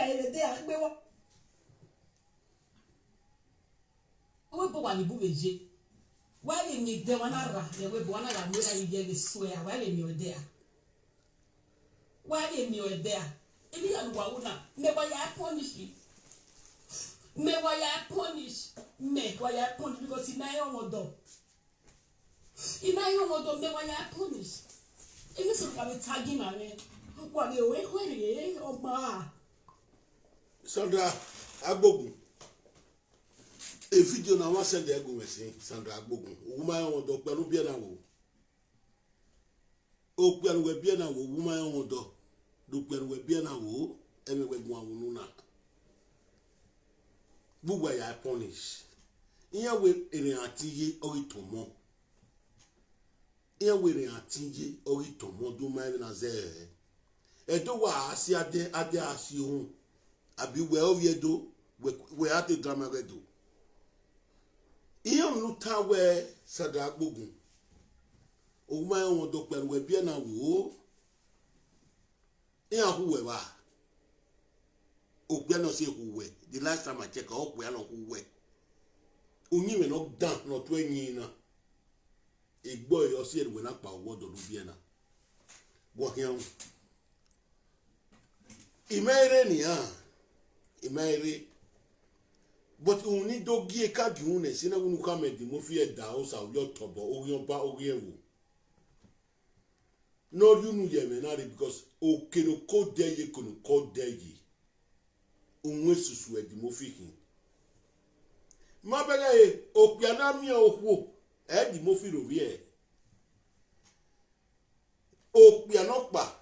ele de agbe wo. We bo wa ni bu beje. Why le mi de wana ra, le we bo wana la mo ra yi de swear, why le mi o there? Why le mi o there? Ebi ya wa una, me wa ya punish you. Me wa ya punish. Me wa ya punish because ina yo modo. Ina yo modo me wa ya punish. Emi so ka be tagi na me. Wa le we kwere ogba. Sandra Aigbogun. A video na wa send ego mesin Sandra Aigbogun. Wuma yo modo pelu bi na wo. O pelu we bi na wo wuma yo modo. Do pelu we bi na wo emi we gun awunu na. Bugwa ya punish. Iya we ere atiye ori tomo. Iya we ere atiye ori tomo do ma na ze. Edo wa asi ade asi ohun. Abi we oviedo we ate drama redo. Iya nu ta we Sandra Aigbogun. O ma won do pẹ̀lú we bi na wo. Iya hu we ba. O no se hu we. The last time I check up we no hu we. Unyi me no dan no to enyin na. Igbo yo se we na pa owo do bi na. Wo hian. Imeire ni ha. Imeire. But uni do gie ka giune sina unu ka me di mo fi e da o sa yo tobo o yan ba o yen wo. No you nu ye me na because o keno ko de ye kono ko de ye. Unwe susu e di mo fi hin. Ma bega e o piana mi o wo e di mo fi ro wi e. O piano pa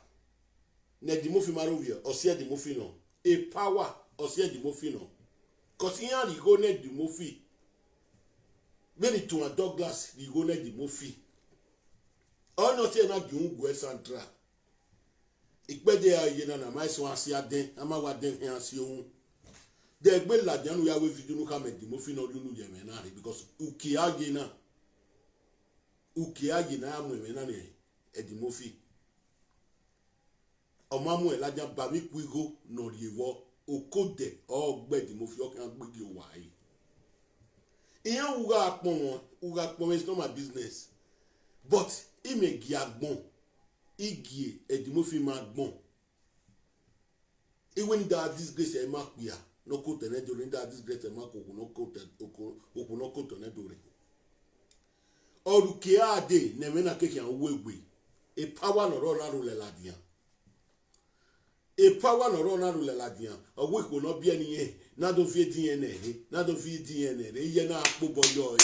ne di mo fi ma ro wi e o se di mo fi no. E power o se di mo fi no. Cause here you go net the movie. When it to a Douglas, you go net the movie. Oh no, say not you go Sandra. Ikbede a yena na my so asia den, ama wa den he asio. The gbe la den we have video no come the movie no you no ye me na because ukia yena amu me na e the movie. Omamu elaja ba mi kuigo no riwo. Okode ogbe di mo fi okan gbegi o wai iyan uga pon is not my business but imegi agbon igie edi mo fi ma gbon even that disgrace e ma pia no ko tene do that disgrace e ma ko no ko no ko tene do re oruke ade ne me na keke an wo egbe e power no ro la ro le ladian. A power no run around la dia. A week will not be any. Not of your DNA. Not of your DNA. Ye na bobo yo.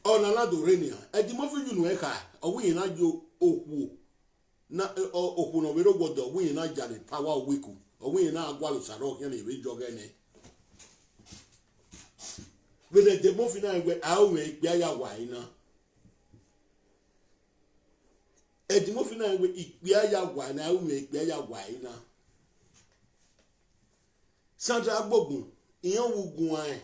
On another renia. At the movie you know, a win na yo oku. Na oku no vero godo. We na jale power wiku. A win na agwalo saro here we jogene. When the movie na we awe ya waina. Edimofi na we ikpia ya gwa na ume ikpia ya gwa ina. Sandra Aigbogun iyan wugun an.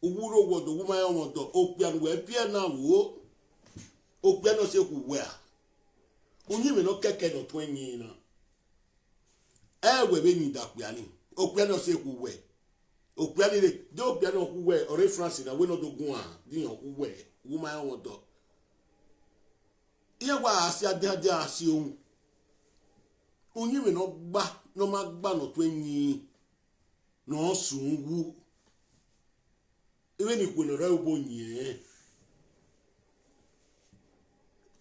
Owuro wodo wuma ya wodo opia no we pia na wo. Opia no se ku we a. Onyi me no keke no to enyin na. We be ni da pia ni. Opia no se ku we. Opia ni de opia no ku we ore France na we no do gun a. Di yan ku we wuma ya wodo. Iye wa asi ade asi ohun onyi me no gba no ma gba no to enyin no sun wu even iku no ra obo yin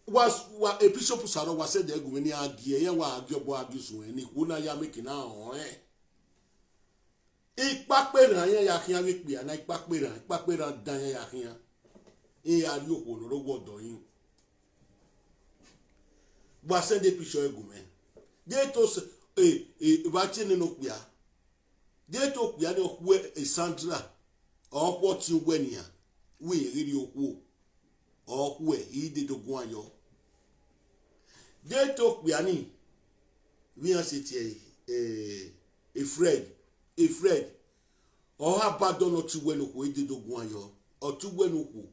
wa episode saro wa se de egu ni agie ye wa agie obo agisun ni ku na ya make na on ipa pe ran yan ya kian we pe ana ipa pe ran dan yan ya kian e ari oku no ro wodo yin. But send the picture egumen. They told watching no queer. They told Piano where a Sandra or what you when ya. We really who or where he did to go on yo. They told Piani. We are sitting a Fred or how bad don't know to when who did to go on yo or to when who.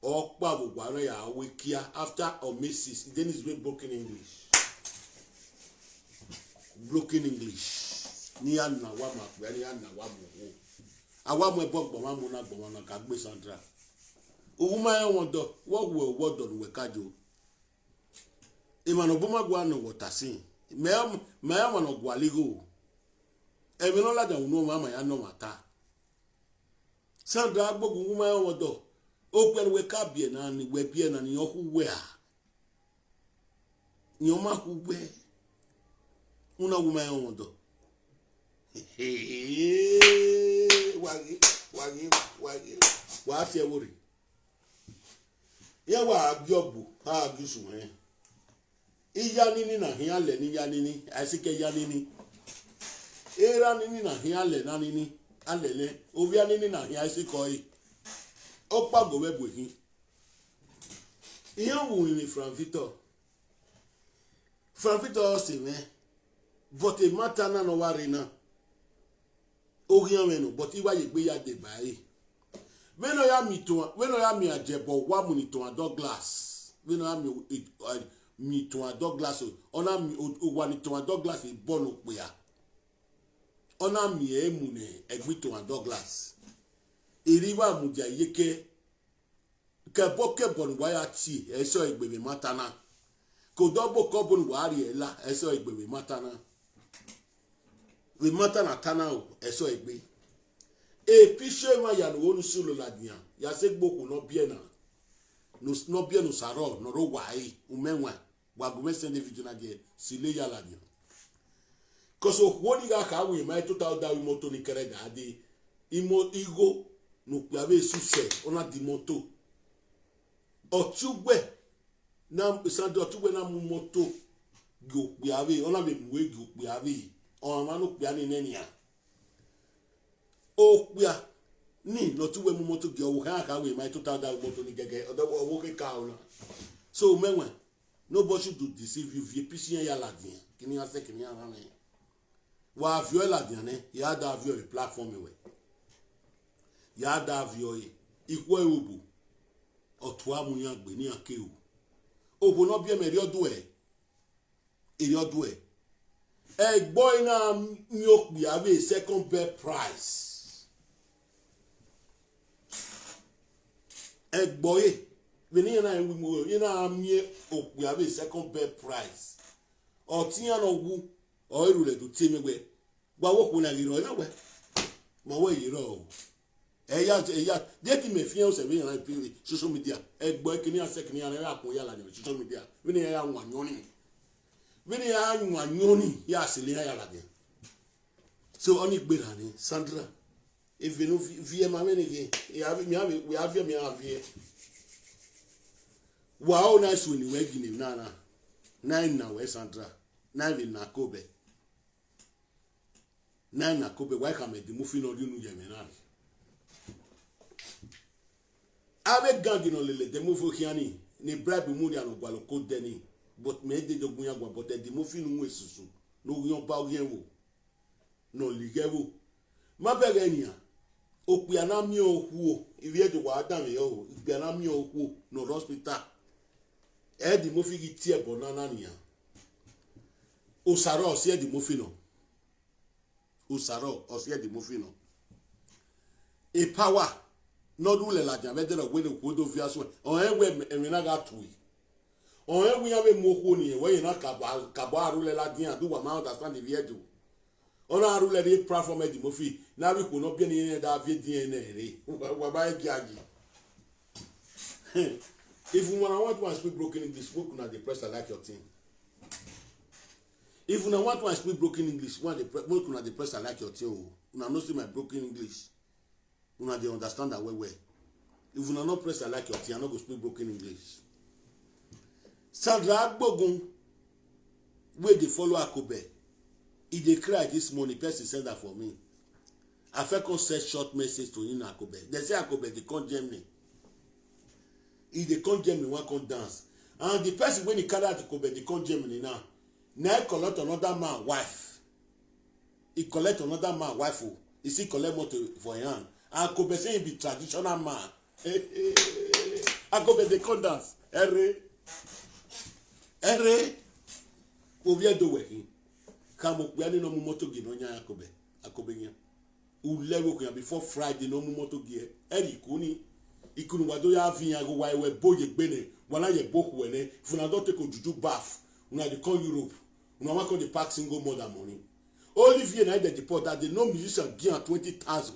Or Babu Waraya Wikia after or Mrs. Then is very broken English. broken English. Ni ana wa ma pe ni ana wa mo. Awa mo gbogbo ma mo na ka gbe Sandra. Owu ma e won do, wo wo do we kajo. E ma no bo ma gwa no wotasin. Me ma no gwa ligo. E me no la ja unu ma ya no mata. Sandra Aigbogun woman e won do. O pe we ka bie na ni we bie na ni ohu we a. Ni o ma hu we. Una woman e won do. Wagi. Wa se wori. Ya wa agiobu, ha agisu he. Iya nini na hin ale ni ya nini, asike ya nini. Era nini na hin ale na nini, ale le. Ovia nini na hin asiko yi. Opa go we hin. Iya wu ni Franvito. Franvito se me. But e mata na no wari na. Ogian me no, but iwa ye gbe ya de bai. When I am a jebo, one minute to a Douglas. When I am me to a Douglas, on a one to a Douglas is born up where. On a me a mune, a bit to a Douglas. Iriva mudia yeke. Kaboke bon wayati, a so a baby matana. Kodobo cobon warrior, a so a baby matana. We matana tanao, a so a baby. E pishe ma ya no wonu sulu la dia ya se gboku no bie na no bie no saro no ro wai umenwa wa go mesen de video na ge sile ya la dia koso woni ga ka wi mai total da wi moto ni kere ga de imo igo no piave suse ona di moto otugbe na Sandra otugbe na mu moto go piave ona be muwe go piave on ma no pia ni nenia o pia ni no tuwe mu moto ge o ka we my total da moto ni gege odo wo ke ka ona so menwe nobody should deceive you vie pisi ya la dia kini ase kini ya na wa vio la dia ne ya da vio e platform we ya da vio e ikwo ewu otu amu ya gbe ni akeu obo no bia meri odo e boy na nyok bi ave second best prize. Boy, when you na we have a second best prize. Or tia no wu or rule to tell me where walk when I know we. My way you know. Get me fiance and social media. Boy, can you second year and social media? When you are one yoni. When you are one yoni, yes, so only Berani, Sandra. If you know via my many again, we have here. Wow, nice when you wake in Nana. 9 now, Sandra. 9 in Nakobe. 9 Nakobe, why come the movie no you know? Ave gangin on the movie Hiani, ne bribe Mudia no Baloko Denny, but made the Jogunya, but the movie no Susu, no young Pauyewo, no Ligevo. Mabegania. Opiana mi ohu if you to wa dan yo opiana mi ohu no hospital e di mo fi gi tie bonana nia osaro o se di mo fi no osaro o se di mo fi no e power no do le la jan ve de we de ko do fi aso o e we e na ga tu o e we ya we mo ohu ni we na kaba aru le la dia do wa ma understand the video ona aru le di platform e di mo fi na we ko no bi ni da vie DNA re wa ba giagi if you want to speak broken English spoke na the press like your thing if you want to speak broken English want the press like your thing una no see my broken English una dey understand that well if una no press like your thing I no go speak broken English. Sandra Aigbogun wey dey follow Akobe e dey cry this morning person send that for me. I felt send short message to him Akobe. They say Akobe they come Germany. If they come Germany, one come dance. And the person when he carry out Akobe, they come Germany now. Now he collect another man wife. He collect another man wife. He see collect motor for him. And Akobe say he be traditional man. Akobe they come dance. Ere. Ovia do working. Kamo yani no moto gi no nya akobe nya. Ulewo ko before Friday no moto gi eri kuni ikunu wado ya avinya go why we boye gbene wana ye boku ene if una don take ojuju bath una dey come Europe una wan come dey pack single mother money. Olivier na dey deport that they no musician give am 20,000.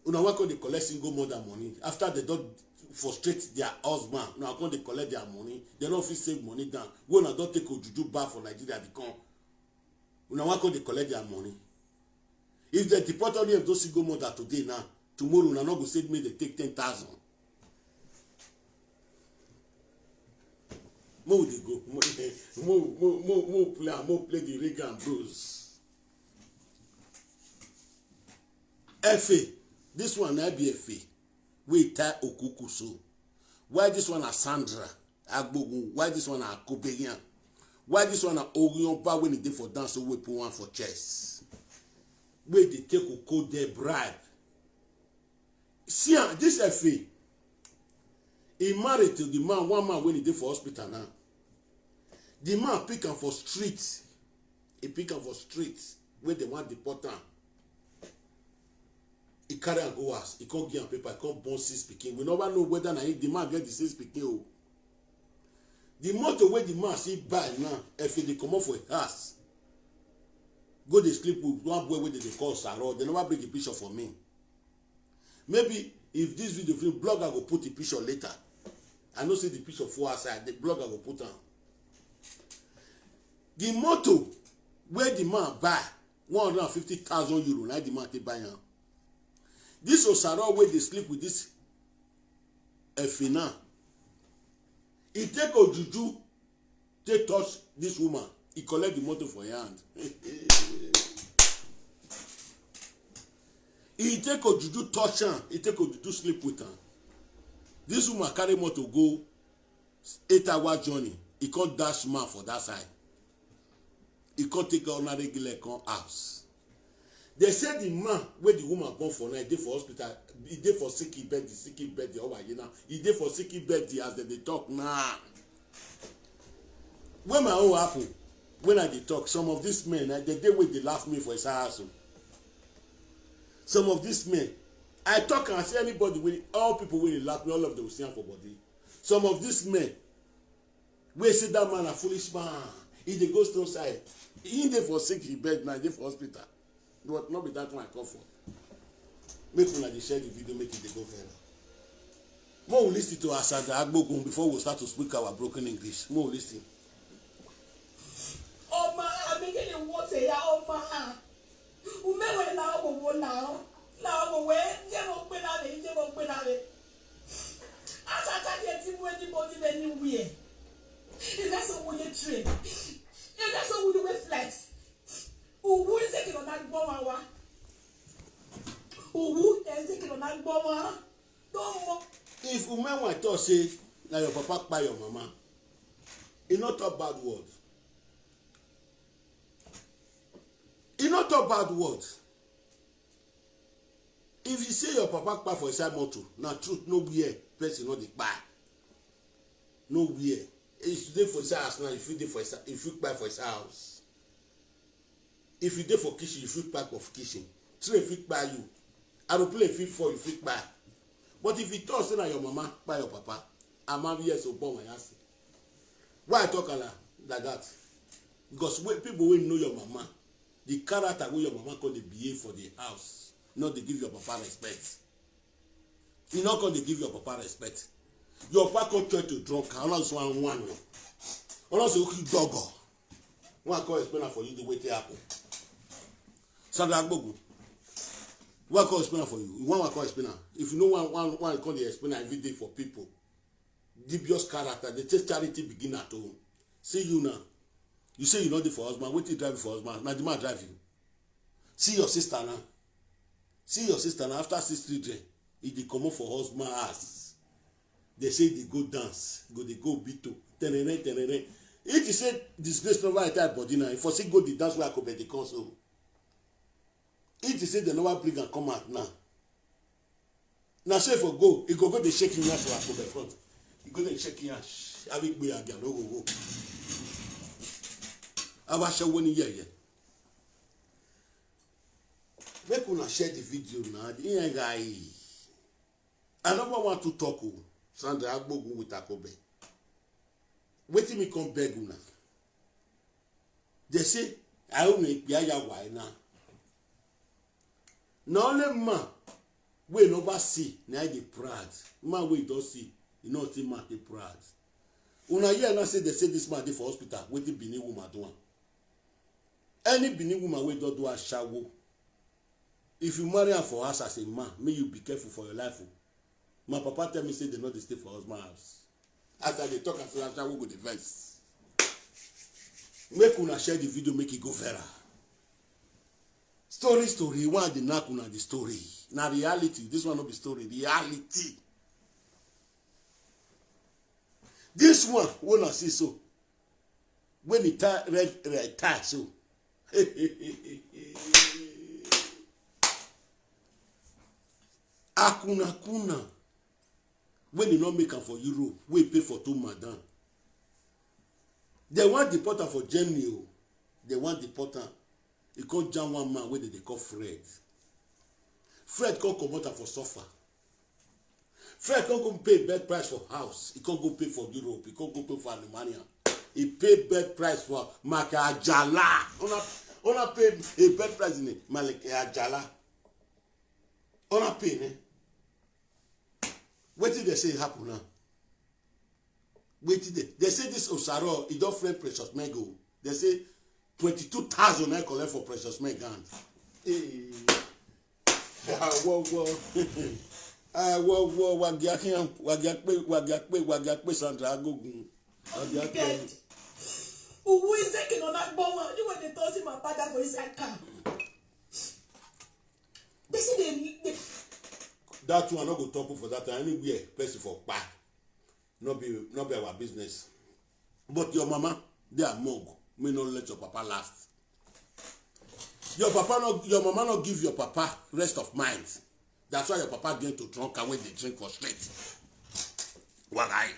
Una wan come dey collect single mother money after they don frustrate their husband. Una come dey collect their money. They no fit save money down. Go una don take ojuju bath for Nigeria dey come. Una wan come dey collect their money. If they deport only of those single mother today now, tomorrow una no go say me they take 10,000. Mo dey go. Mo play the reggae and blues. FA. This one na be FA. We tie okuku so. Why this one na Sandra? Aigbogun. Why this one na Akobelian? Why this one na Orionba when he did for dance so we put one for chess? Where they take Oko their bribe. See this FA. He married to the man, one man when he did for hospital now. The man pick him for streets. He pick him for streets where they want deport him. He carry and go house. He can't give him paper. He can't born 6 speaking. We never know whether the man get the 6 speaking. The motor where the man see buy now, if they come up for a house, go they sleep with one boy where they call Sandra. They never bring a picture for me. Maybe if this video film blogger will put the picture later. I know see the picture for outside. The blogger will put on. The motor where the man buy 150,000 euro. Now the man they buy now. This Osaro where they sleep with this Efina. He take a juju, they touch this woman. He collect the motor for your hand. He take a juju touch her. He take a juju sleep with her. This woman carry motor go 8-hour journey. He can't dash man for that side. He can't take her on a regular house. They said the man where the woman born for now, he did for hospital, he did for sick bed, he did for sick bed as they talk now. When my own happen, when I did talk, some of these men, the day when they laugh me for his house. Some of these men, I talk and say anybody, when all people when they laugh me, all of them will stand for body. Some of these men, we say that man a foolish man, he dey go stone side, he dey for sick bed now, he dey for hospital. But not be that one I come for. Make una dey share the video, make it dey go further. More listen to Sandra Aigbogun before we start to speak our broken English. More listen. Oh ma, I begin to want to hear oh ma. Umewe na obo now. Na obo we, je mo pe na le. Asa get him anybody anywhere. And that's how we train. And that's how we flex. Who is taking on that bomb? Who is taking on that bomb? If woman want to say, now your papa buy your mama, he not talk bad words. He not talk bad words. If you say your papa buy for his side motor, now truth nowhere, person not the buy. Nowhere. If you dey for his house now, if you dey for his, if you buy for his house. If you dey for kitchen, you fit pack of kitchen. Tray fit buy you. Aeroplane fit for you fit buy. But if you talk say na your mama buy your papa, I'm yes born my ass. Why I talk like that? Because when people wey know your mama, the character wey your mama come dey behave for the house, not dey give your papa respect. You not come dey give your papa respect. Your papa come try to drunk, unless one. Unless you keep dog. One call explainer for you the way it happen. Sandra Aigbogun. One call explainer for you. One call explainer. If you know one call the explainer every day for people. Dubious character. They take charity begin at home. See you now. You say you know the for husband. Wait till drive for husband. Now the man drive you. See your sister now. See your sister now. After 6 children, if they come up for husband ass, they say they go dance. They go beat to. Tenere. If you say disgrace never enter body now, if you say go the dance where I could be the console. If you say they never bring and come out now. Now say for go, you go the shaking ass for I could be front. You go the shaking ass. I will be again. No go. Our show when you hear. Make una share the video now. The guy. I never want to talk to Sandra Aigbogun with Akobe. Wait till me come beg una. They say I only be ya why now. No only man we never see na the proud. Man we don't see, you know see man the proud. Una hear now say they say this man dey for hospital. Wait till Benin woman do. Any Benin woman we don't do a shower. If you marry her for us as a man, may you be careful for your life. My papa tell me say they not stay for husband house. After they talk as I will go the verse. Make una share the video, make it go viral. Story, one the knack una the story. Now reality, this one not be story, reality. This one, when I see so, when it red tie so. Akuna. When you not make am for Europe, we pay for 2 madam. They want deport am for Germany. They want deport am. He called John one man wey they call Fred. Fred can't come out for suffer. Fred can't go pay bed price for house. He can't go pay for Europe. He can't go pay for Alemania. He pay bed price for Makajala. Ona pay a bed price in it. Makajala. Ona pay ne. What did they say happen now? Wait till they say this Osaro, he don't friend Precious Mego. They say 22,000 I collect for Precious Megan. Hey. Wagakpe Sandra Aigbogun. Who is taking on Aigbogun? You want to toss him my father for his car? They say they that one not go talk for that anywhere person for buy. Not be our business. But your mama, they are mug. May not let your papa last. Your mama not give your papa rest of mind. That's why your papa going to drunk away the drink for straight. Why?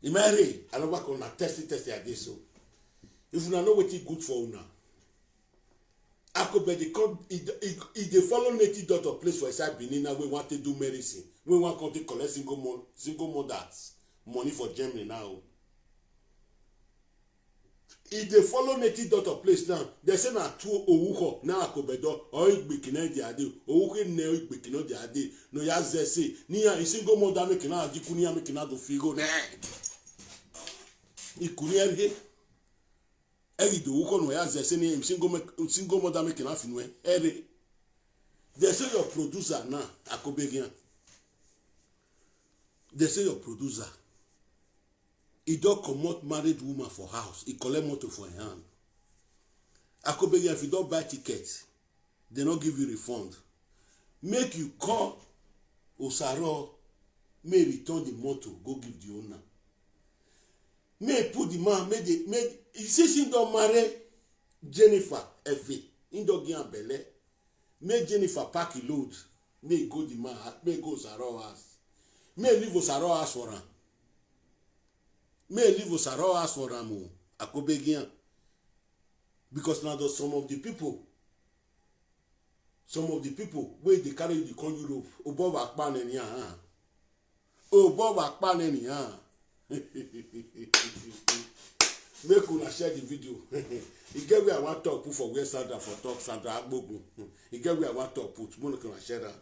Imagine, I don't work on a testy at this. So if you know what is good for una, Akobe they follow native doctor place for inside Benin. We want to do medicine. We want to collect single mothers money for Germany now. If they follow native doctor place now, they say na two ouko na Akobe do or Aigbogun di ade ouko ne Aigbogun di ade no ya zese ni ya single mother make na adi kuni ya make na do figo ne ikuni erhe eri do ouko no ya zese ni single mother make na finwe eri. They say your producer now Akobegian. They say your producer he don't comot married woman for house. He collect motor for a hand. Akobegian, if you don't buy tickets, they don't give you refund. Make you call Osaro, may return the motor, go give the owner. May put the man, he says he don't marry Jennifer Effie. He don't get belle. May Jennifer pack a load. May go the man, may go Osaro house. May leave Osaro house for him. May leave Osaro house for Ramu Akobegian. Because now there's some of the people where they carry the con Europe, above Akpan any above Akpan any Make una share the video. He get where I want to put for where Sandra for talk Sandra Aigbogun. He get where I want to put. Make una share that.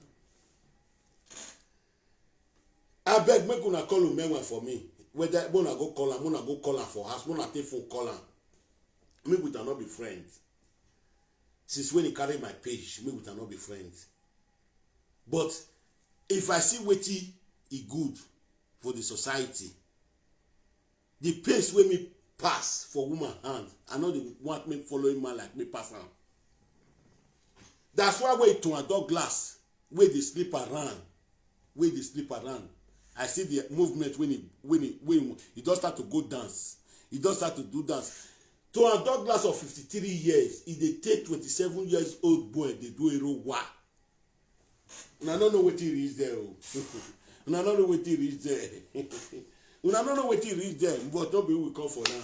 I beg make una call Umewa for me. Whether when I go call her for house, when I take phone call her. Me we cannot be friends. Since when he carry my page, me we cannot be friends. But if I see wetin e good for the society, the pace where me pass for woman hand, I know they want me following man like me pass am. That's why when to a dog glass, where they sleep around, I see the movement when he does start to go dance. He does start to do dance. To a dog glass of 53 years, if they take 27 years old boy, they do a row wa. And I don't know what he reach there. And I don't know what he reach there. And I don't know what he reach there. But nobody will come for now.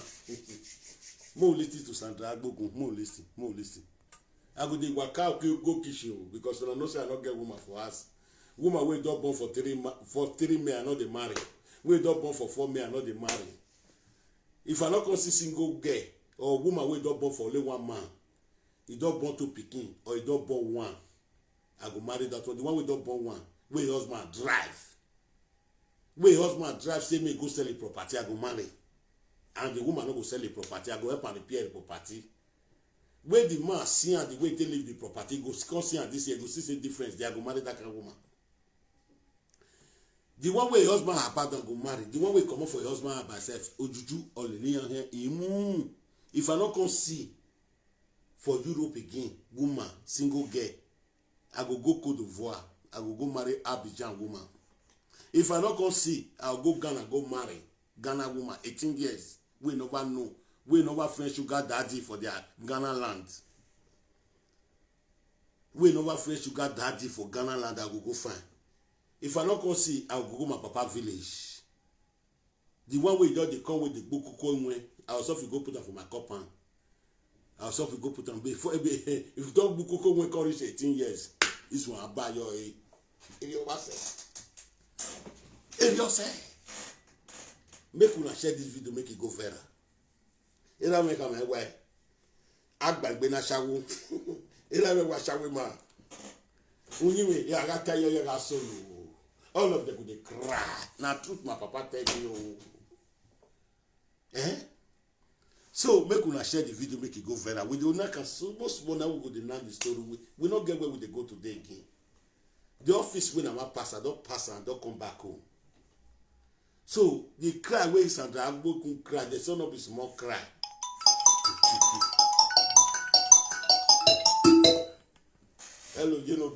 More listen to Sandra Aigbogun. More listen. I go dey waka go kitchen because I know say I not get woman for us. Woman wey don born for 3 men I no dey marry. Wey don born for 4 men I no dey marry. If I not come see single girl or woman wey don born for only 1 man, he don born 2 pikin or he don born 1, I go marry that one. The one wey don born 1, wey husband drive. Wey husband drive say me go sell the property, I go marry. And the woman no go sell the property, I go help am repair the property. Where the man see and the way they leave the property, go come see and this year, go see a difference. They go marry that kind of woman. The one way husband abandon go marry. The one way come up for your husband by self. Ojuju or here. If I not come see for Europe again, woman, single girl, I go Cote d'Ivoire. I go marry Abidjan woman. If I not come see, I'll go Ghana, go marry Ghana woman, 18 years. We never know. We never friend sugar daddy for their Ghana land. We never friend sugar daddy for Ghana land. I go find. If I not come see, I go my papa village. The one way they come with the book I also go put them for my compound. I also go put them before if you don't book when come reach 18 years, this one I buy your if you say make una share this video, make it go viral. Ira make am ewe agbagbe na shawo ira me wa shawo ma unyiwe ya ga kayo ya ga solo all of them go dey cry na truth my papa tell me so make una share the video, make it go viral. We do not can so most now we go dey narn the story. We not get where we dey go today again. The office when I pass, I don't pass and don't come back home. So the cry where Sandra Aigbogun cry, the son of his small cry. Hello, you know,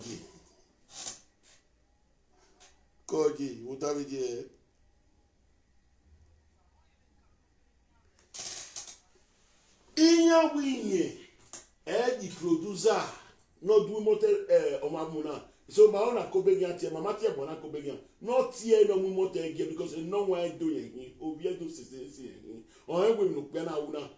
Koji, what have you here? Inya winye, the producer, no do motel omamuna. So my own Akobegian tia, mama tia bona Akobegian. Not here no motel again because no one doing it. Obia do see. Or I will look bena una.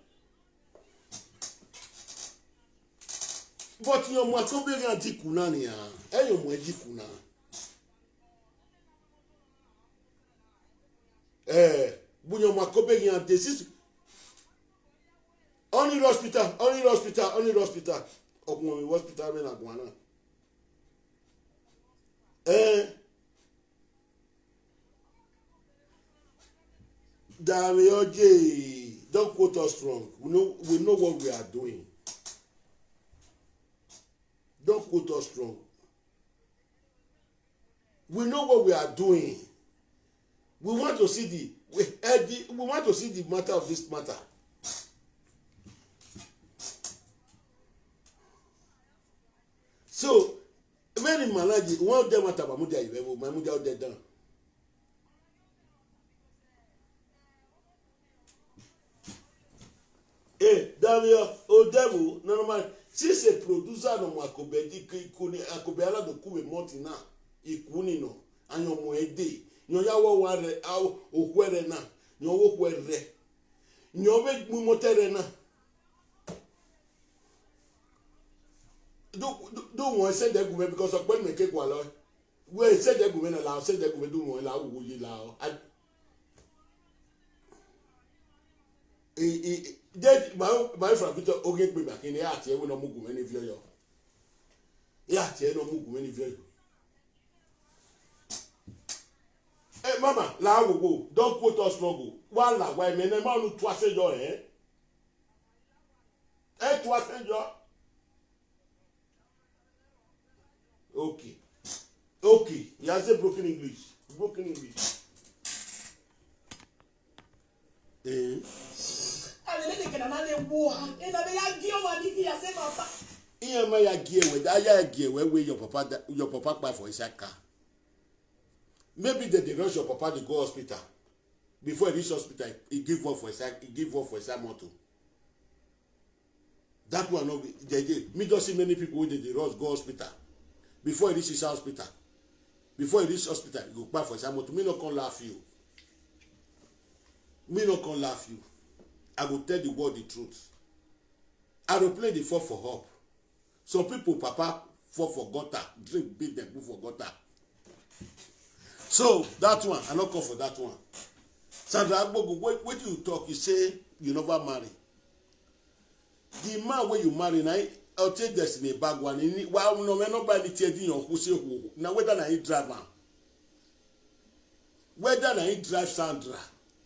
But your Akobegian tikunania, ayo mwejikuna. Bunyo Akobegian this only hospital. Ogun hospital men agwana. Damioje, don't quote us wrong. We know what we are doing. Don't quote us wrong. We know what we are doing. We want to see the matter of this matter. So, many malaji, one of them at Abamudia, my mudia out there down. Damio, oh devil, no man. Since a producer no Akobeji, Akobeala do Kube Montina, Ikuni no, and your moede, your yawa ware, our Oquerena, your Oquere, your wake Mumoterena. Don't want to send that woman because of when we take one. We said that woman allow, said that woman do one allow, would you allow? That my friend Peter Ogen me back in the art here when I'm moving any view. Yeah, no move any view. Hey, Mama, la go, don't quote us logo. Wala, why, men, a man who twice a your eh? Eh, twice a your. Okay. He has a broken English. Your papa buy for his car. Maybe they rush your papa to go hospital. Before he reach hospital, he give work for his motor. That one no be. Me don't see many people who they rush go hospital. Before he reach his hospital, you go back for his motor. Me not can laugh you. I go tell the world the truth. Aeroplane dey fall for up. Some people papa fall for gutter, drink beat them, move for gutter. So that one, I not call for that one. Sandra Aigbogun, what you talk? You say you never marry. The man when you marry now, I'll take this in a bag one. Well, no man nobody telling you who say who. Now whether I drive man, whether I drive Sandra,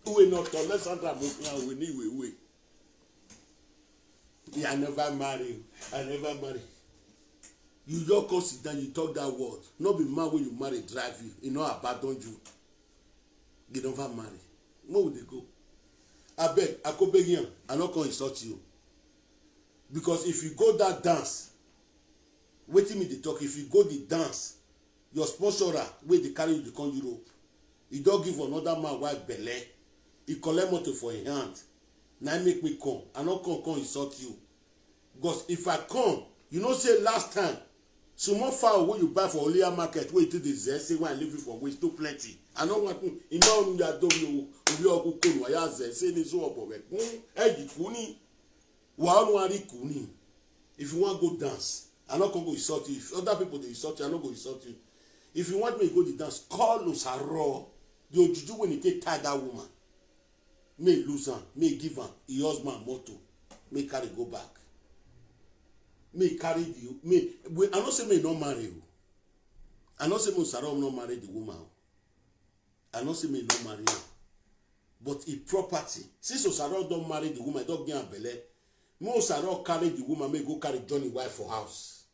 who will not let Sandra move now. We need we. Yeah, I never marry. I never marry. You just consider you talk that word. Not be man when you marry drive you. You know abandon you. You never marry. Where would they go? I beg, I go beg you. I not gonna insult you. Because if you go that dance, waiting me to talk. If you go the dance, your sponsorer where they carry you to come Europe, he don't give another man white belly. He collect motor for a hand. Now make me come. I not come insult you. Because if I come, you know say last time, so more fowl when you buy for Olia market, where it is say when I leave it for waste too plenty. I don't want to. You know you are doing you are going to say this so about it. If you want to go dance, I'm not going to insult you. If other people they insult you, I'm not going to insult you. If you want me to go to dance, call Osaro. The Ojuju when he take tie that woman. May lose her, may give her a husband motto, may carry go back. May carry the may. I not say may not marry you. I not say Osaro not marry the woman. I not say may not marry her. But a property. Since Osaro don't marry the woman, don't get a belly. Most are not carry the woman, may go carry Johnny wife for house.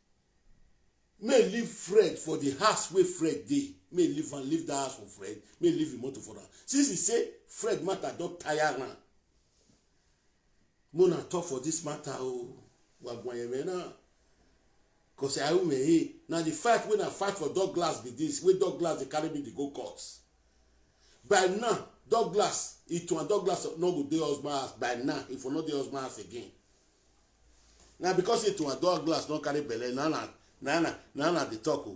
May leave Fred for the house where Fred dey. May leave and leave the house for Fred. May leave him motor for her. Since he say Fred matter don't tire now. Mona talk for this matter oh. Cause I will hey. Now the fight when I fight for Douglas be this. Where Douglas they carry me to go courts. By now, Douglas, it and Douglas no go dey husband house. By now, if we not dey husband house again. Now because it and Douglas don't carry belly, now they talk.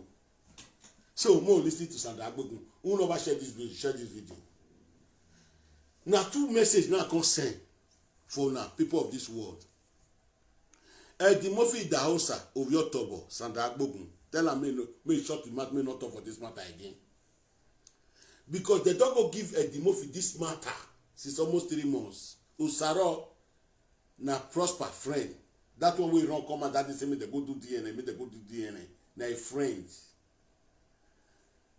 So more listening to Sandra Aigbogun. Who never share this video? Now two messages now concern for now people of this world. The Murphy the house of your turbo, Sandra Aigbogun. Tell her me shut the mouth, me not talk for this matter again. Because they don't go give Eddie Murphy this matter since almost 3 months. Usaro na prosper friend. That one we run come and that is me they go do DNA, me they go do DNA. Na a friend.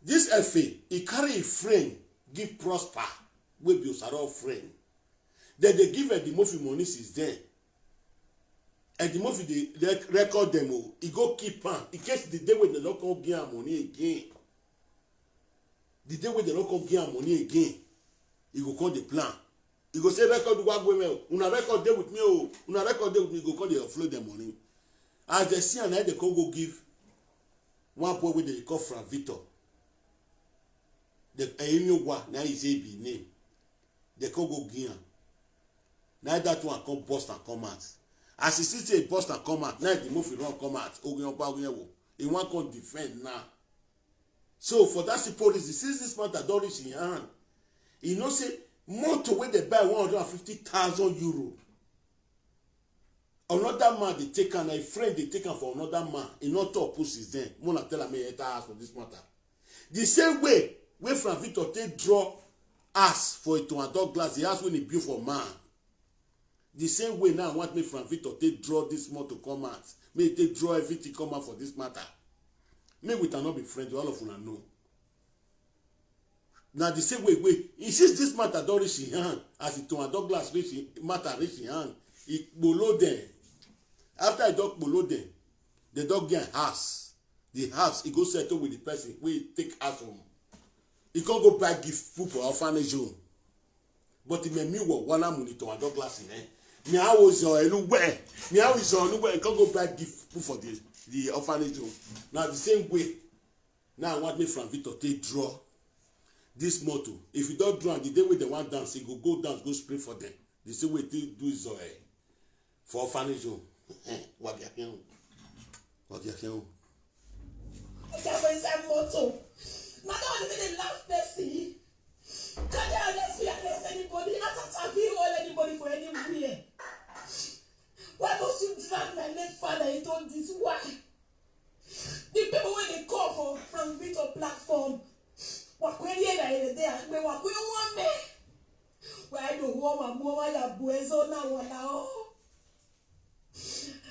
This FA, he carry a friend, give prosper, will be Usaro friend. Then they give Eddie Murphy money since then. Eddie Murphy they record them. He go keep on. In case the day when they don't come give money again. The day when they don't come give money again, he go call the plan. He go say record work with me. Una record there with me. Una record there with me. He go call they offload the money. As they see and they go give one boy with they call from Victor. The Enyogwa now is AB name. They go give him. Now that one come bust and come out. As he see bust and come out, now the movie run come out. He want to defend now. So for that support reason, since this man that don't reach in hand, he know say motor when they buy 150,000 euro. Another man they take and a friend they take for another man. He not talk pussies then. Mona tell me enter ask for this matter. The same way when Frank Victor take draw ask for it to a dog glass, he ask when he build for man. The same way now I want me Frank Victor take draw this motor come out. May take draw everything come out for this matter. Maybe we cannot be friends, all of you know. Now the same way, since this matter don't reach in hand, as it to a Douglas matter reach in hand, it below them. After I dog below them, the dog get house. The house, he go settle with the person, we take house from. He can't go buy gift food for orphanage home. But he may me one money to a Douglas in there. Me I was anywhere. Me I was anywhere. He can't go buy gift food for the orphanage home. Now the same way, now I want me from Victor to draw this motto. If you don't draw, the day when they want dance, he go dance, go spray for them. The same way they do is for orphanage home. What you can? What you can? That is that motto. Now that was the last person. Can you arrest anybody? Not interview or anybody for anywhere. Why must you on this. Why? The people when they call for from Victor platform, what when they are there, we what we want me. Why do woman mama ya buezo na wala o?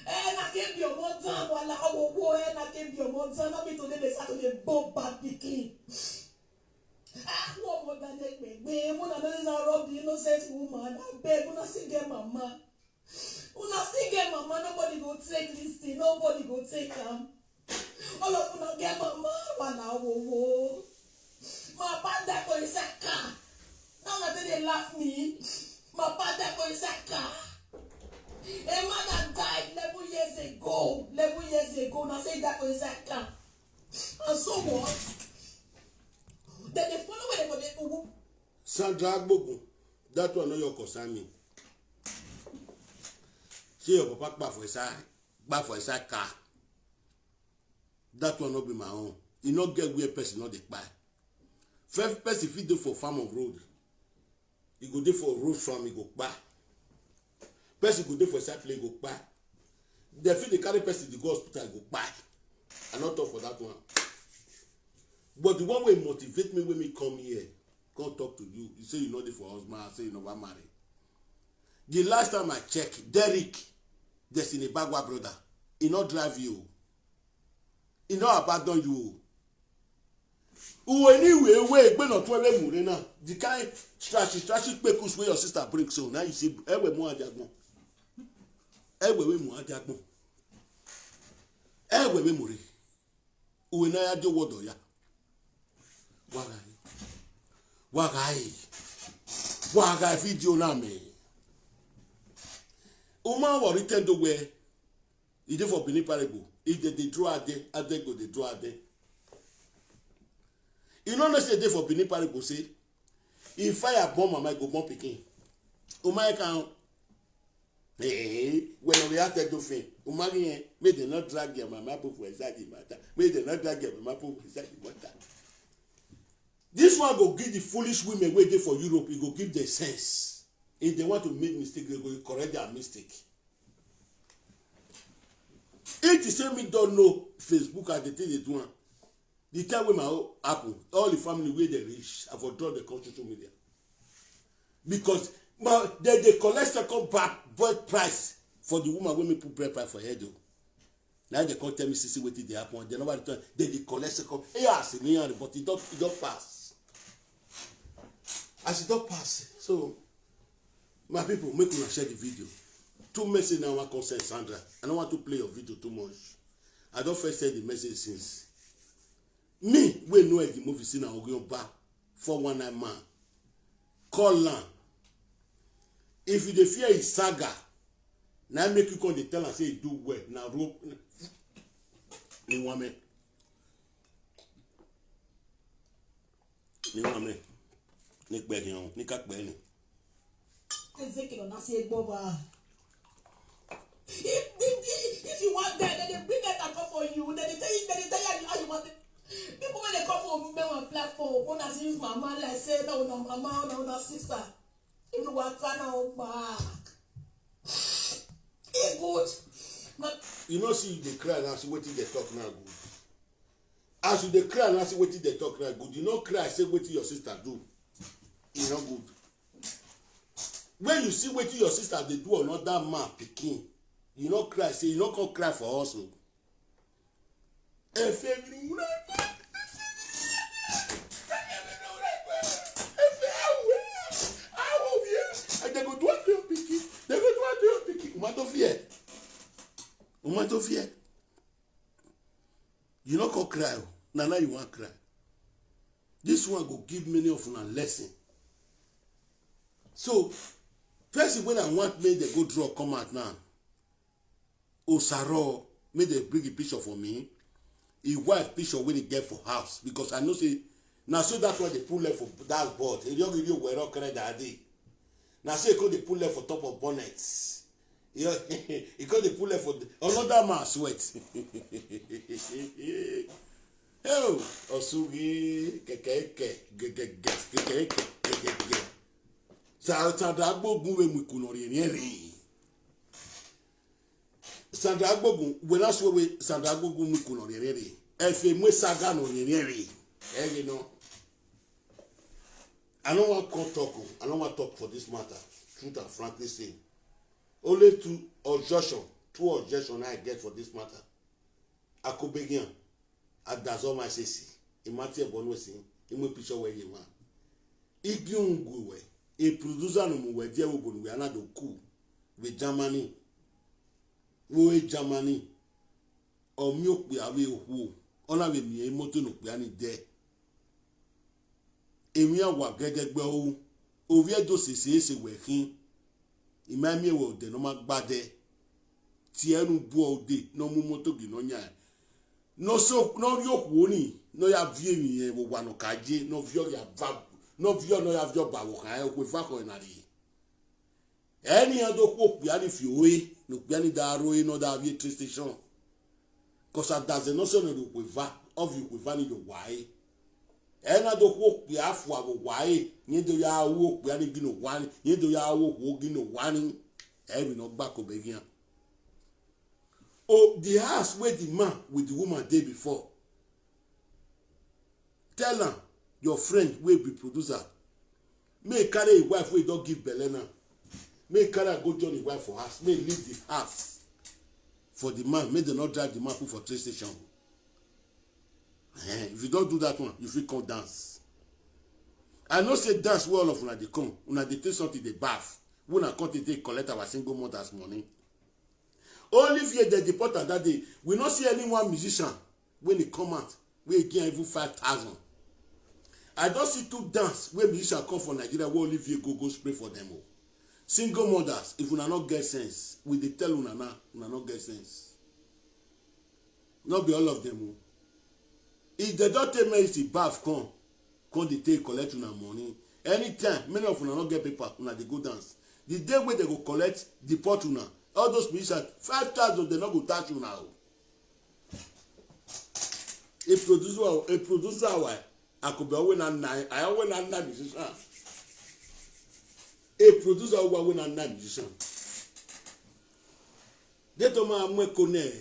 Na can be your mother wala o na can be your mother. Na be today they start to the bomb bad pikin. What more than me? More than rob the innocent woman. I beg, una still get mama. Una still get mama. Nobody go take this thing. Nobody go take them. All of una get mama. Wala wo. My papa died for his car. Now that they laugh me. My papa died for his car. A man that died 11 years ago. 11 years ago. Now say that for his car. And so what? Then they follow where they go. Sandra Aigbogun, that one not your concern me. See your papa back for his car. That one not be my own. You not get where person not they buy. First person if you do for farm of road, you go there for road farm, you go buy. Person go there for side play, go buy. They feel they carry person to go hospital, go buy. I not talk for that one. But the one way motivate me when me come here, come talk to you. You say you know the for husband, I say you never marry. The last time I checked, Derek, Destiny Bagwa brother, he not drive you. He not abandon you. Anyway, when not to Murena, the kind strategy pekus where your sister brings so now you see every more jagon. Every more jagon. Every more. Uena do what ya. Wagai video na me. Uma worry tendo where he did for Benin Parable. If they draw a day, they go they draw a day. You know say day for Benin Parable say if fire bomb I might go bomb picking. Uma can when we have to do thing. Uma may they not drag your mama for exactly matter. May they not drag your mama for exactly matter. This one go give the foolish women waiting for Europe. He go give them sense. If they want to make mistake, they go correct their mistake. If the same me don't know Facebook and the thing they do, the time when my happen, all the family where they reach, I for draw the social media. Because they collect second birth price for the woman when me put bread price for head. Now they can't tell me see what they happen. They nobody tell they collect second. Yes, but it don't pass. As it don't pass, so my people make me share the video. Two messages now want concern Sandra. I don't want to play your video too much. I don't first say the message since. Me, we know the movie scene now going back 419 man. Call land. If you fear his saga, now make you come to tell and say do well. Now rope ni woman. Ni woman. Ni kbeyan, ni kakbe ni. Ezekiel na say Aigbogun. If you want that, then they bring that and come for you. Then they tell you how you want it. People when they come for me on platform, when I see my man like say no mama, no sister. If you want to know back. It's good. You know see they cry now, see what they talk now good. As you they cry now, see what they talk now good. You know cry, say what your sister do. It's not good. When you see what your sister they do another man picking, you know cry, say you not come cry for us. They go do what you're picking. They go do what you're picking. Woman to fear. You not come cry. Now you want cry. This one go give many of them a lesson. So, first when I want me, they go draw come out now. Osaro, may they bring a picture for me. A wife picture when they get for house. Because I know say, now so that's why they pull left for dashboard. They don't give you where all correct that day. Now say they pull left for top of bonnets. Because they pull left for another man sweat. Oh, Osugi, Sandra Aigbogun we kunori. Sandra Aigbogun when I saw we Sandra Aigbogun muku no rere efe mwe saga no rere you know I don't want to talk. I don't want to talk for this matter. Truth and frankly say, only two objections I get for this matter. I could begin. That's all my say. Imagine one way saying, in my picture where you are. If you go away, a producer no more there we are not cool with Germany. We Germany. Or milk we are who. Ona we me moto no we are there. Emi awa gegegbe o ovi edo sese wekin imami e wo de no magbade ti enu bu o de no mu moto gi no nya no so no ri okuo ni no ya vie mi yen wo wa no kaje no vio ya va no vio no ya vio ba wo kan e ko fa ko na ri eni ado ko pu ani fi oye no pu ani da ro e no da vie train station cause that no so no ko va of you ko va ni do why ena do ko pe afu abo wae nyedo ya wo pe ani gino wani nyedo ya wo ko gino wani e no gba ko begin oh the house where the man with the woman day before tell am your friend wey be producer may carry a wife wey don give belle now may carry go join the wife for house may leave the house for the man may they not drive the man put for train station. If you don't do that one, you feel come dance. I know say dance where all of una dey come. Una dey take something dey bath. When I come to take collect our single mother's money. Only if you dey deport that day, we not see any one musician when he come out, we gain even 5,000. I don't see two dance when musicians come from Nigeria, we only if you go spray for them. Single mothers, if una not get sense, we dey tell una now, una not get sense. Not be all of them. If they don't take medicine, bath come they take collect una money. Anytime, many of una not get paper, una they go dance. The day when they go collect, deport una. All those musicians, 5,000 they not go touch una. A producer, I could be win a 9. I win a 9 musician. A producer who win a 9 musician. They told me kone.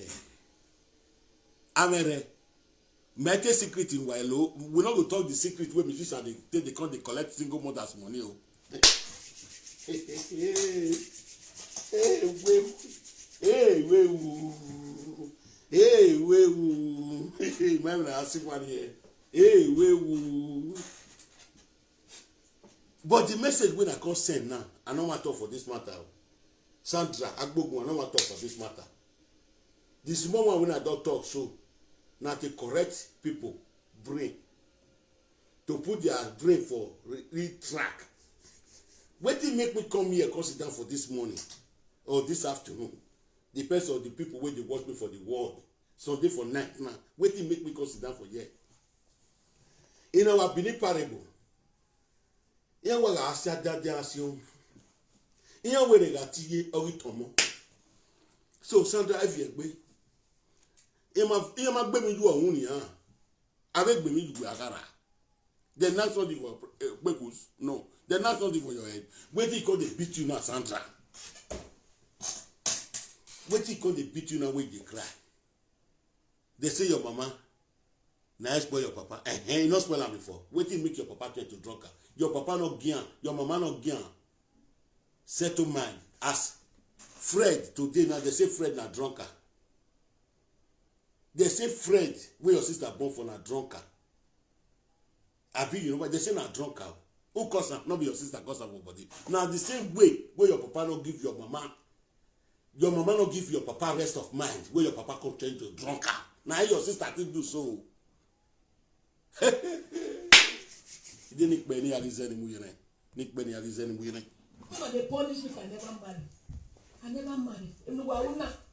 Amere. Make a secret in while we not go talk the secret where musicians they come they collect single mothers money. But the message when I can send now, I don't want to talk for this matter. Sandra, Aigbogun, I don't want to talk for this matter. This moment when I don't talk so. Now to correct people brain to put their brain for track. What did make me come here and sit down for this morning or this afternoon? Depends on the people where they watch me for the world. Sunday for night now. What did make me come sit down for here? In our Bini parable, here we are said that they are assumed. Here we are tiye oritomo. So Sandra, if you Ema gbe mi du ohun ni han ave gbe mi du agara the not something for bekus no the not something for your head wetin call dey beat you now Sandra wetin call dey beat you now wey dey cry they say your mama na spoil your papa you no spoil am before wetin make your papa turn to drunkard your papa no gian your mama no gian settle mind as Fred today now they say Fred na drunkard. They say Fred, where your sister born for na drunkard. Abi, you know what they say na drunkard. Who cause am? Not be your sister cause am for body. Now the same way where your papa no give your mama no give your papa rest of mind. Where your papa come turn to drunkard. Now your sister can do so. You didn't make any reason in Muyene. Nick Benny reason in Muyene. But they punish me if I never marry. I never married.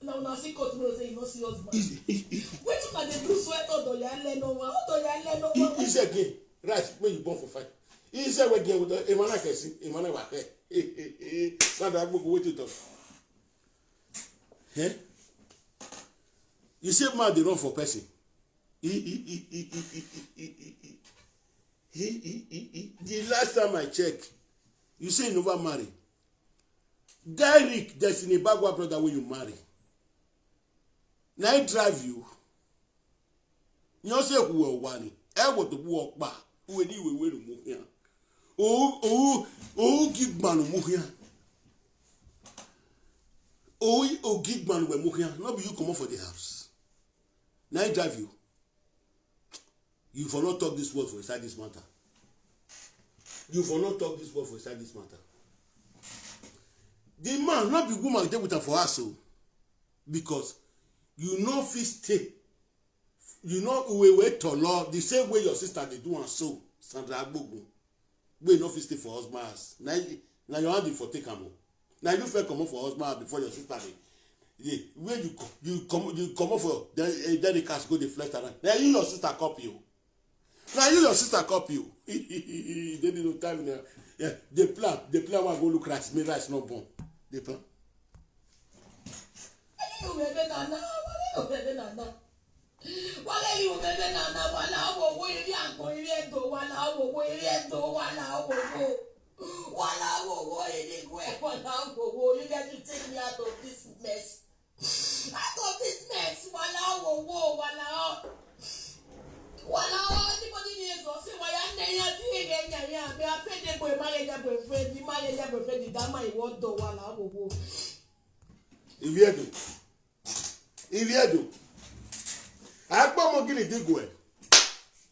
Now see court no say you no see husband. Wait till they do sweat or do ya let no one? Or do ya let no one? He said again, right? When you born for fight, he said we again with the Emmanuel Kesi, Emmanuel Wake. Sandra Aigbogun, wait to talk. Eh? You say man they run for person. The last time I checked, you say you never marry. Derek, Destiny Bagwa brother, when you marry. na I drive you. You say who are one. I want to walk back. When you will move here. Oh, give man move here. Oh, give man will move here. Not be you come up for the house. Now I drive you. You for not talk this word for inside this matter. You for not talk this word for inside this matter. The man not be woman dey with her for us, because you know fit stay. You know we wait to law the same way your sister they do and so Sandra Aigbogun. We no fit stay for husband house. Now your hand for take am. Now you first come up for husband before your sister dey. Where you come up for then the cash go the flex around. Now you your sister copy you. Now you your sister copy you. They did no time now. Yeah, they plan one go look rice. Me rice not born. They plan. You baby nana. Wale you baby nana. Wala wo iri anko iri edo. Wala wo iri edo. Wala wo iri gwe. Wala wo. You get to take me out of this mess. Out of this mess. Wala wo. Anybody needs to say why I never be a petty boy, my boyfriend, the dama you want to wala wo. If you do. Aigbogun gini digwe.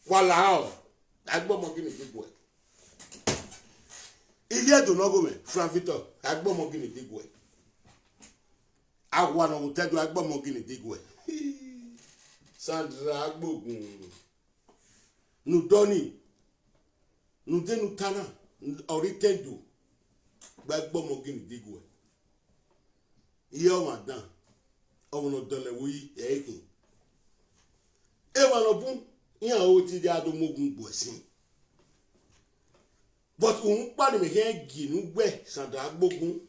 Wala o. Aigbogun gini digwe. If you do no go me, Frank Victor, Aigbogun gini digwe. Agwa no tedu Aigbogun gini digwe. Sandra Aigbogun. Nu doni. Nu denu tana. Oritendu. Aigbogun gini digwe. Iyo madan. Omo dole wi ekin. Ewa no bun yan o ti di adomogun gbosin. But un pa ni me hen ginu gbe Sandra Aigbogun.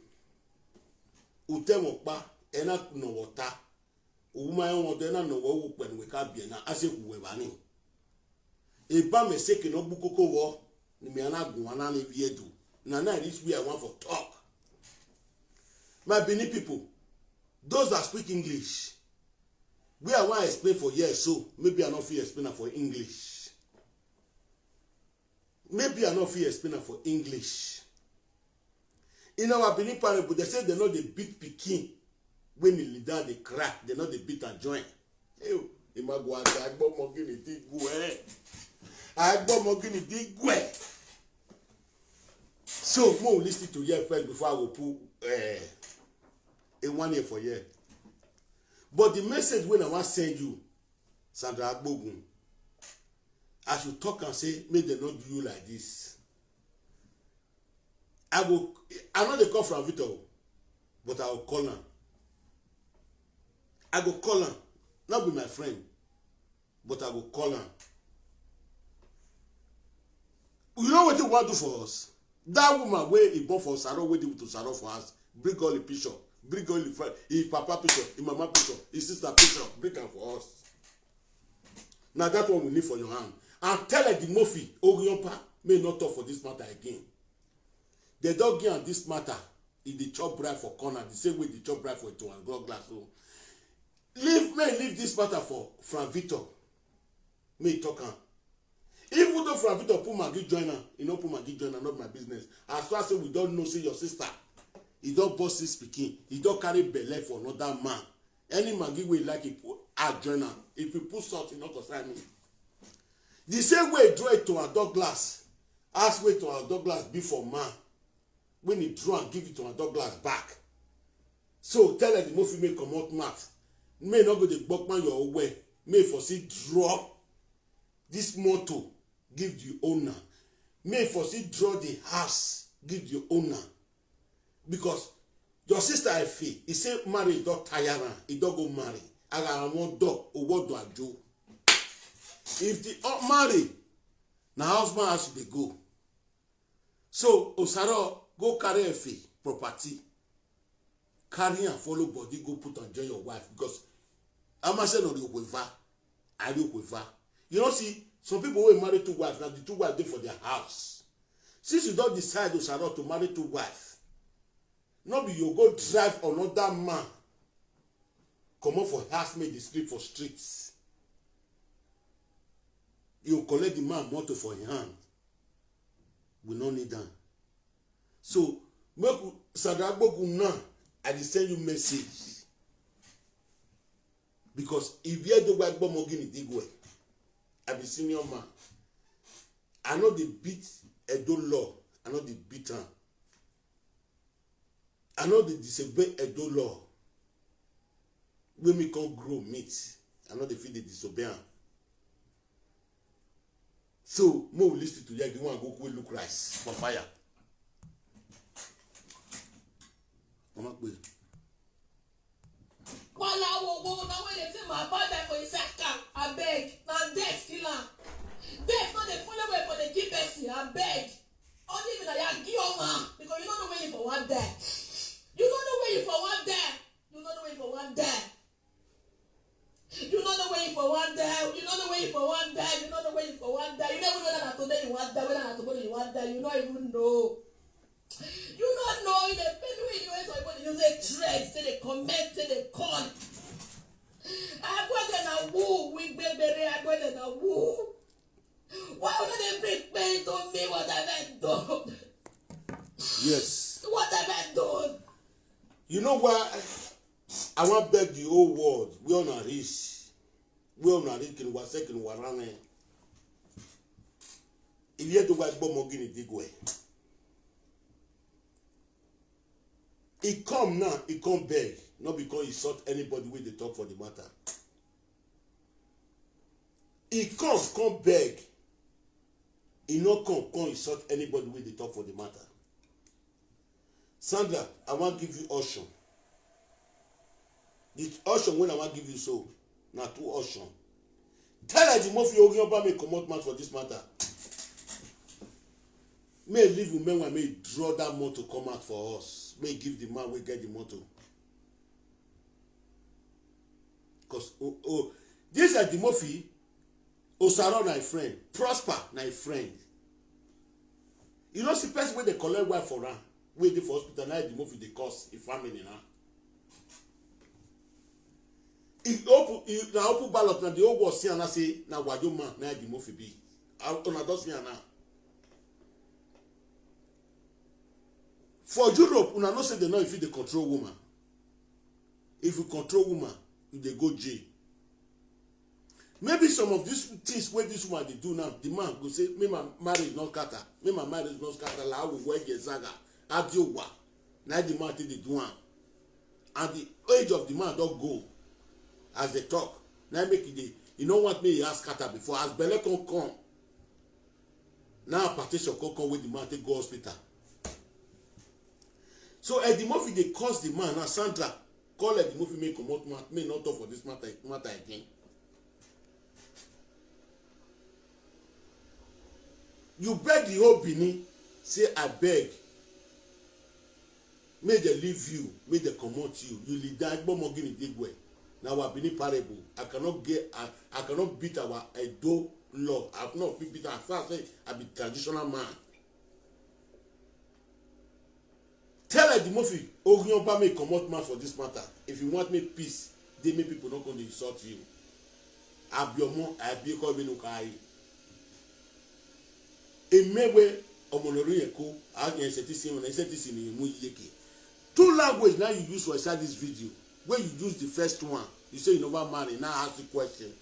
O te mo pa ena no wota. O ma yan won de na no wo pẹ̀lú we ka bi na aseku we ba ni. E ba me se ke no bu koko wo ni me ana gun ana ni viedu. Na this way I want for talk. My Benin people, those that speak English, we I want to explain for years, so maybe I not feel explainer for English. Maybe I not feel explainer for English. In our Benin parable, they say they know the beat Peking. When they lead down, they crack. They know the beat and joint. Hey, so more listen to year first before I will put in 1 year for year. But the message when I want to send you, Sandra Aigbogun, I should talk and say, make them not do you like this. I know they come from Victor, but I will call him. I go call him, not be my friend, but I will call him. You know what you want to do for us? That woman where he born for Saro, waiting to Saro for us, bring all the picture, bring all the friend, his papa picture, his mama picture, his sister picture, bring them for us. Now that one we need for your hand. And tell her the Mofi, Orionpa, may not talk for this matter again. They don't get on this matter in the chop bribe for corner, the same way the chop bribe for 2 and glass. So leave this matter for Frank Victor. May talk on. Even though Frank Victor put Maggie joiner, you know put Maggie joiner, not my business. As far as we don't know, say your sister, he don't boss his speaking, he don't carry belly for another man. Any Maggie way like he put a joiner. If you put salt, he not concern me. The same way he draw it to a dog glass, ask way to a dog glass before man. When he draw and give it to a dog glass back. So tell her the Mofi may come out mat. May not go the buckman your way. May foresee draw this motto, give the owner. May foresee draw the house, give the owner. Because your sister I feel, he say marry don't tire, he don't go marry. I got one dog or what do I do? If the marry, now husband has to go. So Osaro go carry a fee property. Carry and follow body, go put and join your wife. Because I'm not saying no you with I do with her. You know, see, some people will marry 2 wives, now the 2 wives there for their house. Since you don't decide Osaro to marry 2 wives, no be you go drive another man come up for house, make the sleep for streets. You collect the man motor for his hand. We don't need that. So, make Sandra Aigbogun now, I will send you message. Because if you do work Bomogini Digwe, I be senior man. I know they beat Edo law. I know they beat her. I know they disobey Edo law. When me can't grow meat, I know they feel they disobey her. So, more listen to you. You want to go look rice for fire. Mama, please. While I will go now when they say my father for his second, I beg. Now death kill her. Death not the full way for the keep person, I beg. Only even I give your man because you don't know where you for one day. You don't know where you for one day. You don't know where you for one day. You don't know where you for one day. You don't know where you for one day. You don't know where you for one day. You never know that today you want that. When I tomorrow you want that. You don't even know. You don't know. You the pain when you say somebody you say trade, say they comment, say they call. I go there now woo, we baby, I go there now woo. Why would they bring pain to me? What have I done? Yes. What have I done? You know why I want to beg the whole world. We on a risk. We on a risk in one second. If you have to work Bomogini Digwe. He come now, he come beg. Not because he sought anybody with the talk for the matter. He come beg. He not come insult anybody with the talk for the matter. Sandra, I want to give you option. The option when I want to give you so, now 2 option. Tell her the more you about me come out for this matter. May leave you men when may draw that motor come out for us. May give the man we get the motor. Because this is the Murphy. Osaro na friend, Prosper na friend. You know, see person when they collect wife for her, wait the hospital now the movie they cost a family now. If open ballot na the old was see and I say na wajo man na the movie be. I don't see now. For Europe, una no say they know if you dey control woman. If you control woman, you dey go jail. Maybe some of these things where this woman they do now, the man go say, me my marriage not scatter, me my marriage not scatter, la will work a saga, adiowa. Now the man they do one. And the age of the man don't go as they talk. Now make it you know what me he has scatter before, as Bele come. Now partition come with the man to go hospital. So the movie they cause the man, now Sandra, call the movie may come out, may not talk for this matter again. You beg the whole Benin, say I beg. May they leave you, may they promote you. You lead that Bomogini Digwe. Now our Benin parable. I cannot beat our Edo law. I have not beat as far as I be traditional man. Tell her the movie, Ogionba may come out man for this matter. If you want me peace, they make people not going to insult you. Abiomo, Abioko Benukai. Emewe omonori eko agyen setisi when setisi ni mu yeke. 2 language now you use for inside this video. When you use the first one, you say you never marry. Now ask the question.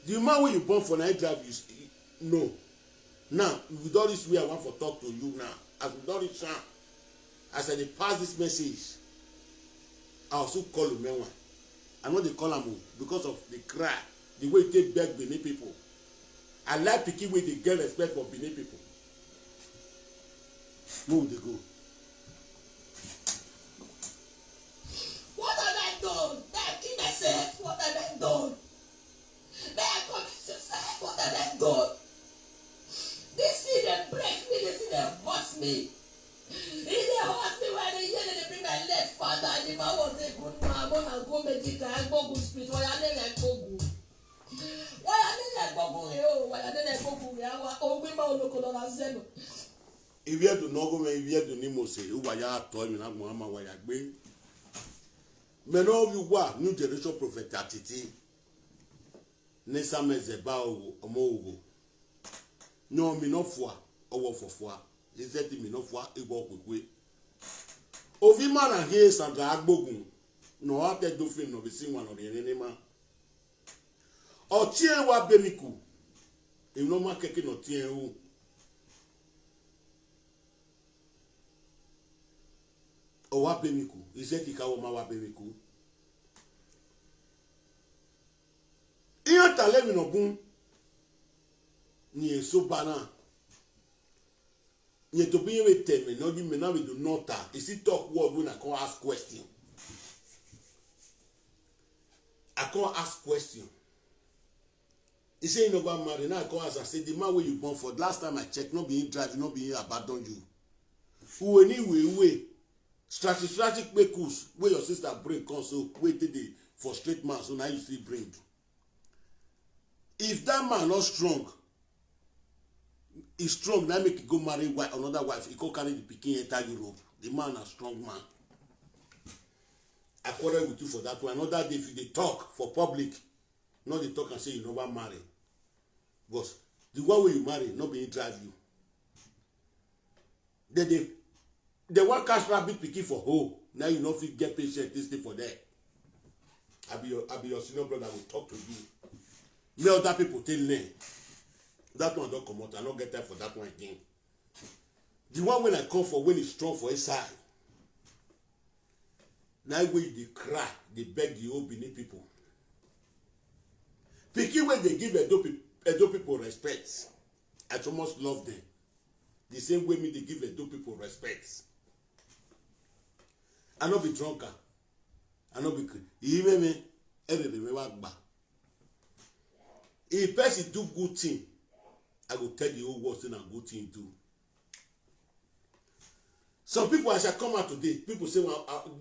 The man when you born for night drive, you no. Now with all this way I want to talk to you now. As with all this as I pass this message, I also call you man. I know they call him because of the cry, the way they beg Benin people. I like picking with the get respect for Benin people. Where would they go? What have I done? That keep myself. What have I done? May I commit suicide? What have I done? This thing they break me. This thing they hurt me. If they hurt me when they hear they bring my left father, the man was a good man. I'm gonna go medical. Aigbogun spirit. Why are they like Aigbogun? Why are they like Aigbogun? Why are they like Aigbogun? Oh, we might look on our zeno. If you have to know, if you have to name say, who are you told me, I'm going to Many of you were new generation prophet Atiti. Nesa mezeba omo. No mi no fwa owo fofwa. Izeti mi no fwa iwo kwekwe. Ovi mana here Sandra Aigbogun. No ate dofin no bisi wan no yenene ma. O tie wa bemiku. E no ma keke no tie hu. O wa bemiku. Izeti ka wo ma wa bemiku. Iyo tale mi no gun. Ni eso bana. Ni to be we teme no di me na we do not ta. Is it talk word when I can ask question. I can't ask question. He say you no go marry. Now I come ask. I say the man where you born for. Last time I checked, not being drive, not being abandon you. Who anyway, strategic makers where your sister bring come so wait till the frustrate man. So now you see bring. If that man not strong, he's strong. Now make he go marry another wife. He go carry the pikin enter Europe. The man a strong man. I quarrel with you for that one. Another day if they talk for public, not they talk and say you never marry. Because the one way you marry, not being drive you. Then they want cash rabbit picking for hoe. Now you know if you get patient this thing for that. I be your senior brother will talk to you. Me other people tell me that one don't come out. I don't get time for that one again. The one when I come for when it's strong for his side. Now when they cry, they beg the old Benin people. Picking when they give Edo people respect. I almost love them. The same way me they give Edo people respect. I not be drunker. I not be even me. If person do good thing, I will tell the whole world saying a good thing do. Some people as I come out today, people say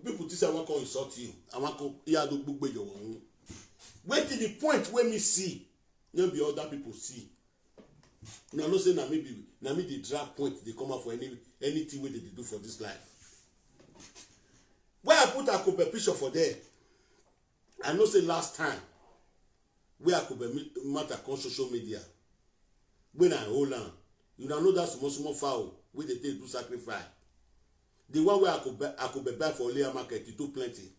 people think I want to insult you. I want to hear the book your own. Wait till the point where me see, maybe other people see. Now not say na me the drag point they come out for anything where they do for this life. Where I put a couple picture for there, I know say last time where I could matter on social media. When I hold on, you know that small fowl where they take do sacrifice. The one where I could be buy for layer market, it too plenty.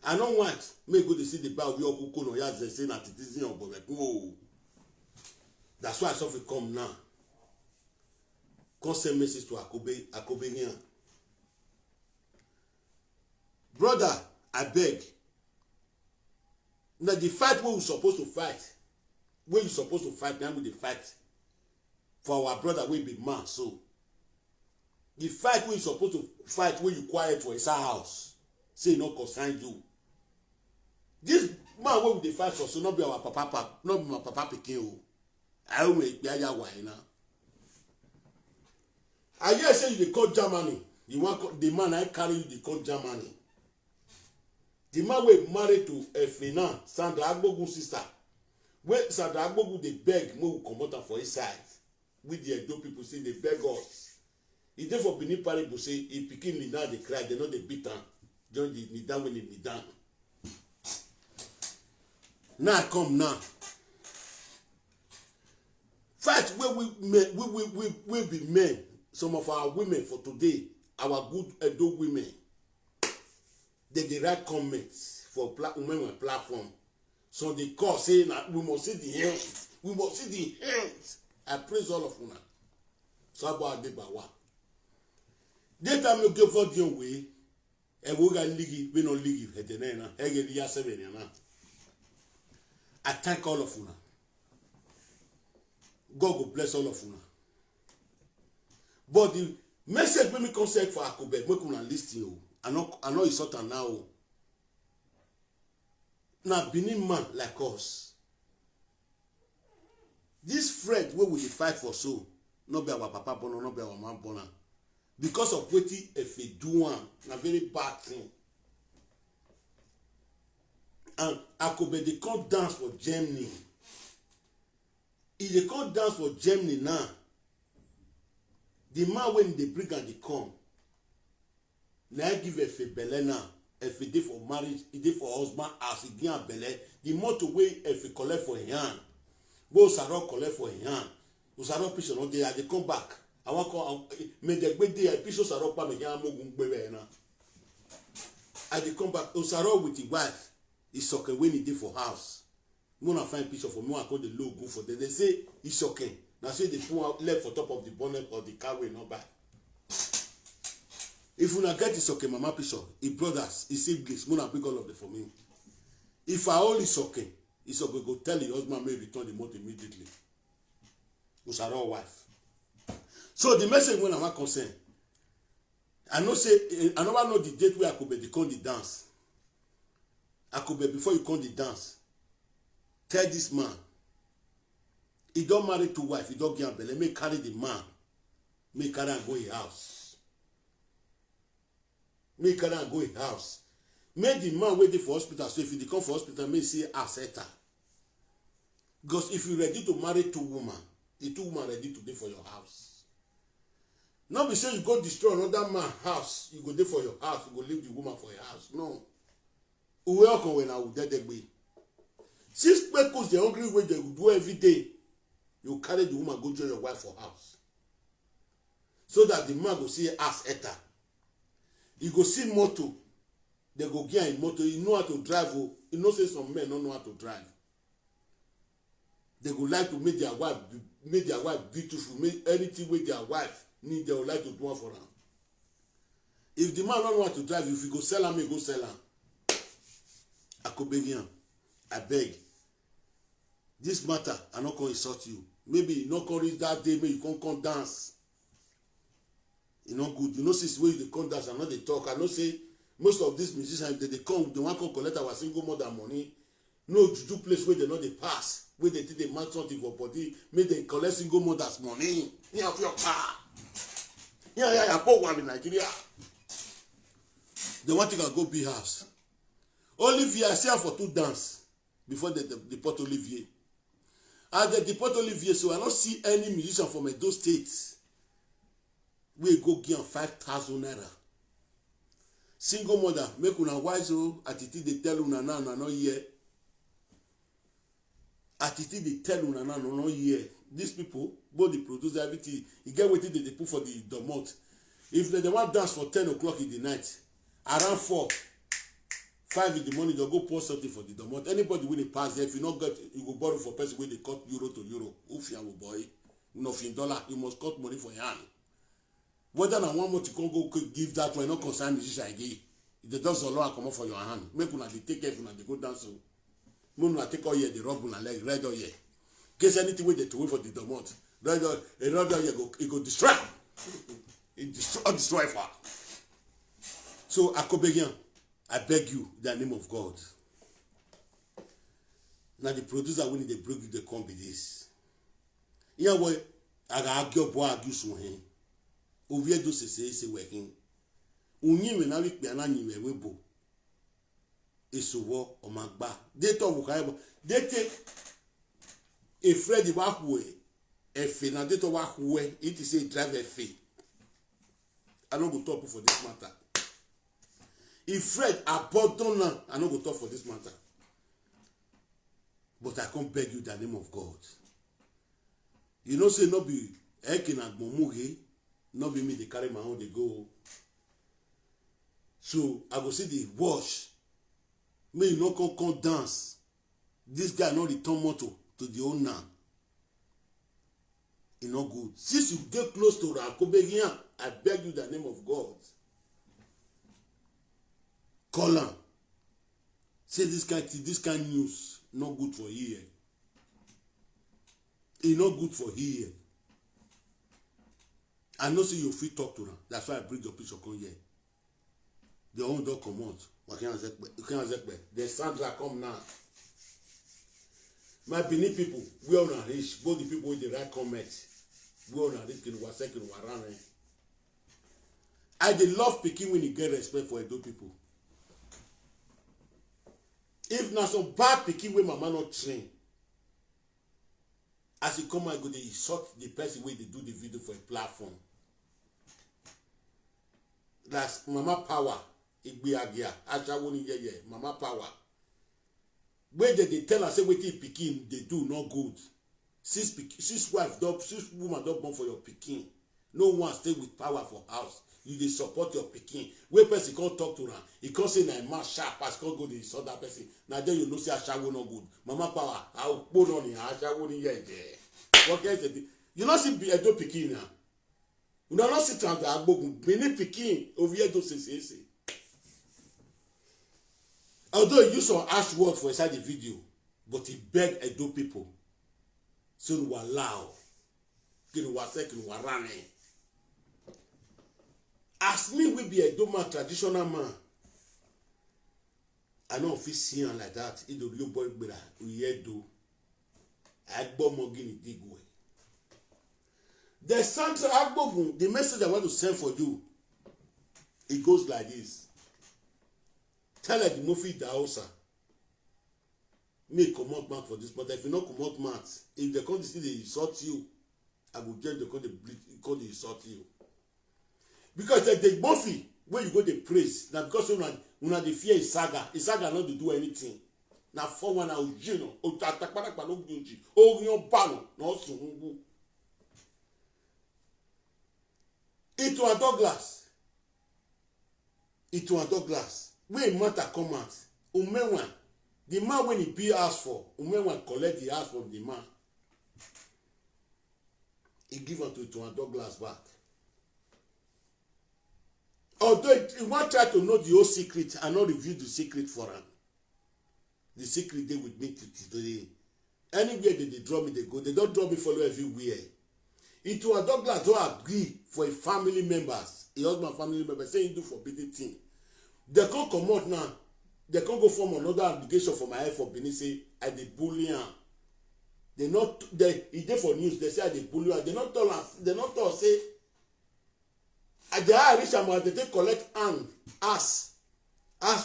I don't want me go to see the bar we all cook no yas they say that it is in but oh. That's why I saw it come now. Come send message to Akobe here. Brother, I beg. Now the fight where we supposed to fight, where you supposed to fight, now we the fight for our brother will be man. So the fight where you supposed to fight, where you quiet for his house, say no concern you. This man where we the fight for, so not be our papa, not be my papa pikin. I will make ya why now. I just say you dey call Germany. You want the man I carry you dey call Germany. The man we married to Efina, Sandra Aigbogun sister. When Sandra Aigbogun they beg, we come out for his side. With the Edo people say they beg us. If they for Benin Paribu say if pikin kneel down they cry, they know they beat am. Join the kneel down when they kneel down. Now come now. Fight where we be men. Some of our women for today, our good Edo women. They write comments for women platform. So they call saying that we must see the hands. We must see the hands. I praise all of you. So about the bawa. They time you give for the way. And we can leave. We don't leave. I thank all of you. God will bless all of you. But the message when we concern for Akobe, we can listen you. I know it's not now. Now, Benin man like us. This friend where we fight for so, not be our papa born, not be our man born. Because of what if we do one, a very bad thing. And Akobe they can't dance for Germany. If they can't dance for Germany now, the man when they bring and they come. Now I give a belena if e dey for marriage, e dey for husband as e get am belle, the motor wey if e collect for im hand, go Osaro collect for im hand, Osaro picture no dey, I dey come back. I wan come make dem gbe dey picture Osaro pa me yan mogun gbe be na. I dey come back. Osaro with his wife, is soaking when he dey for house. You wanna find picture for me, I call the logo for them. They say he's soaking. Now say they put out left for top of the bonnet or the car way not back. If you not get his soaking, mama picture, his brothers, his siblings, wanna bring all of them for me. If I only soaking, he's okay go tell the husband may return the motor immediately. Osaro wife. So the message when I'm concerned, I never know the date where I could be the come the dance. I could be before you come the dance. Tell this man, he don't marry to wife, he don't get a belly. Make carry the man, make carry and go in house. Make carry and go in house. Make the man wait for hospital. So if he come for hospital, may see accept her. Because if you ready to marry two women, the two women ready to be for your house. Not be saying you go destroy another man's house, you go there for your house, you go leave the woman for your house. No. Uwe okon when I will dead be. 6 people the hungry way they will do every day. You carry the woman go join your wife for house. So that the man go see ass eater. He go see motor. They go get a motor. He know how to drive. You know say some men don't know how to drive. They go like to make their wife beautiful, make anything with their wife. Need they would like to do one for them. If the man don't know how to drive, if he go sell him, he go sell him. I could beg him. I beg. This matter, I not going to insult you. Maybe you not going to reach that day, maybe you can't come dance. You know good. You know since where they come dance, I know they talk. I know say most of these musicians, they come, they want to collect our single mother money. No juju place where they know they pass, where they think they match something for body, make they collect single mother's money. Yeah, for your car. Yeah, poor one in Nigeria. They want to go big house. Olivier, I see her for 2 dance before they deport Olivier. As they deport Olivier, so I don't see any musician from those states. We go give 5,000 naira. Single mother, make una wise oh, Atiti they tell una now, no year. Atiti they tell una now, no year. These people, both the producer, everything, you get what they put for the domot. If they want dance for 10 o'clock in the night, around 4, 5 in the morning, they'll go pour something for the domot. Anybody when they pass there, if you not get, you go borrow for person when they cut euro to euro. Oof, ya boy, nothing dollar, you must cut money for your hand. Whether na one more to go give that one, not concern musician again. If they don't allow come up for your hand, make una they take care, una they go dance. Una take all year, they rub una leg, red all year. Case anything with the way for the domot. Another year it go destroy. It destroy far. So Akobegian, I beg you, in the name of God. Now the producer when they bring you the come be this. Yeah, boy, I argue boy argue so hen. Ovie do say working. Unyi me na week be na nyi we webo. Esowo o magba. They talk wo they take a Freddy Wakwe, a Fernandito Wakwe, it is a drive a fee. I don't go talk for this matter. If Fred abandon now, I don't go talk for this matter. But I can't beg you in the name of God. You know, say no be Ekin and Momuge, no be me, they carry my own, they go. So I go see the wash. May you not come dance. This guy not return motor to the owner. It's not good. Since you get close to Rakobegian, I beg you in the name of God. Call him. Say this kind news not good for here. It's not good for here. I know say you fit talk to them. That's why I bring your picture come here. The own don't come out. You can't then Sandra come now. My Benin people, we all not rich. Both the people with the right comment. We all not rich. I dey love picking when you get respect for Edo people. If na some bad picking when mama not train, as you come and go, they insult the person where they do the video for a platform. That's mama power. igbe agia ajawo ni yeye mama power where they tell us say wetin pikin they do not good. Six woman don't born for your pikin. No one stay with power for house. You dey support your pikin. Where person can't talk to her, he can't say na man sharp as can't go to insult that person. Now then you know say ashawo no good. Mama power, I will put on him ashawo ni yeye. What can I say? You not see Edo pikin now. You not sit down the Aigbogun. Many pikin over here do say. Although he used some harsh word for inside the video, but he begged Edo people. So we allow. As me we be Edo man, traditional man. I know if you see him like that, he do your boy better. We Edo. Aigbogun in dig way. The Sandra Aigbogun, the message I want to send for you, it goes like this. Tell her the movie the house. Make come out mouth for this, but if you not come out mouth, if they come to see they insult you, I will join the call they insult you. Because the movie where you go to praise, now because una the fear is saga not to do anything. Now for one out you know, o tatakpana pa no gunji, o yon balo no sungu. Into a Douglas. When matter come out, umewan, the man when he be asked for, umewan collect the ask from the man. He give unto a Douglas back. Although he want try to know the whole secret and not reveal the secret for him. The secret they with me today. Anywhere they draw me, they go. They don't draw me follow everywhere. Into a Douglas don't agree for a family members, a husband family member saying do forbidden thing. They can't come out now. They can't go form another application for my head for Benin say I did bully him. They not if they for news, they say I did bully him. They not tell us, they not tell us say at the Irish amount they collect ask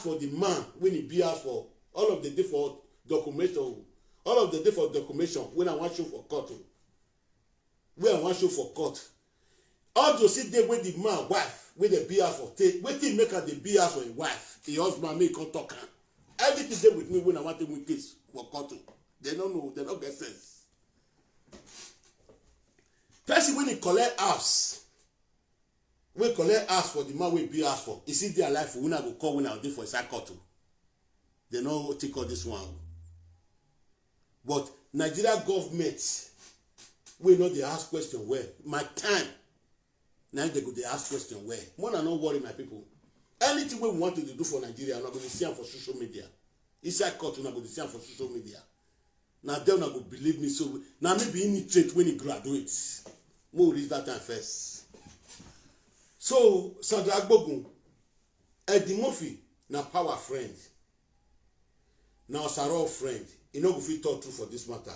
for the man when he be asked for all of the day for documentation. All of the day for documentation when I want show for court. When I want show for court. All you see there with the man wife with the beer for take waiting make her the beer for a wife the husband make her talk everything there with me when I want to win case for court. They don't know, they don't get sense. Person when he collect house we collect house for the man we be asked for. Is it their life when I go call when I do for a court? They don't take all this one. But Nigeria government we know they ask question where my time. Now they go they ask question where. More than not worry my people. Anything we want to do for Nigeria, I'm not going to see them for social media. Inside court, I'm not going to see them for social media. Now they're not going to believe me. So now maybe in trait when he graduates. We'll reach that time first. So Sandra Aigbogun, Eddie Murphy, now power friend. Now Sarah friend. You know if we talk true for this matter.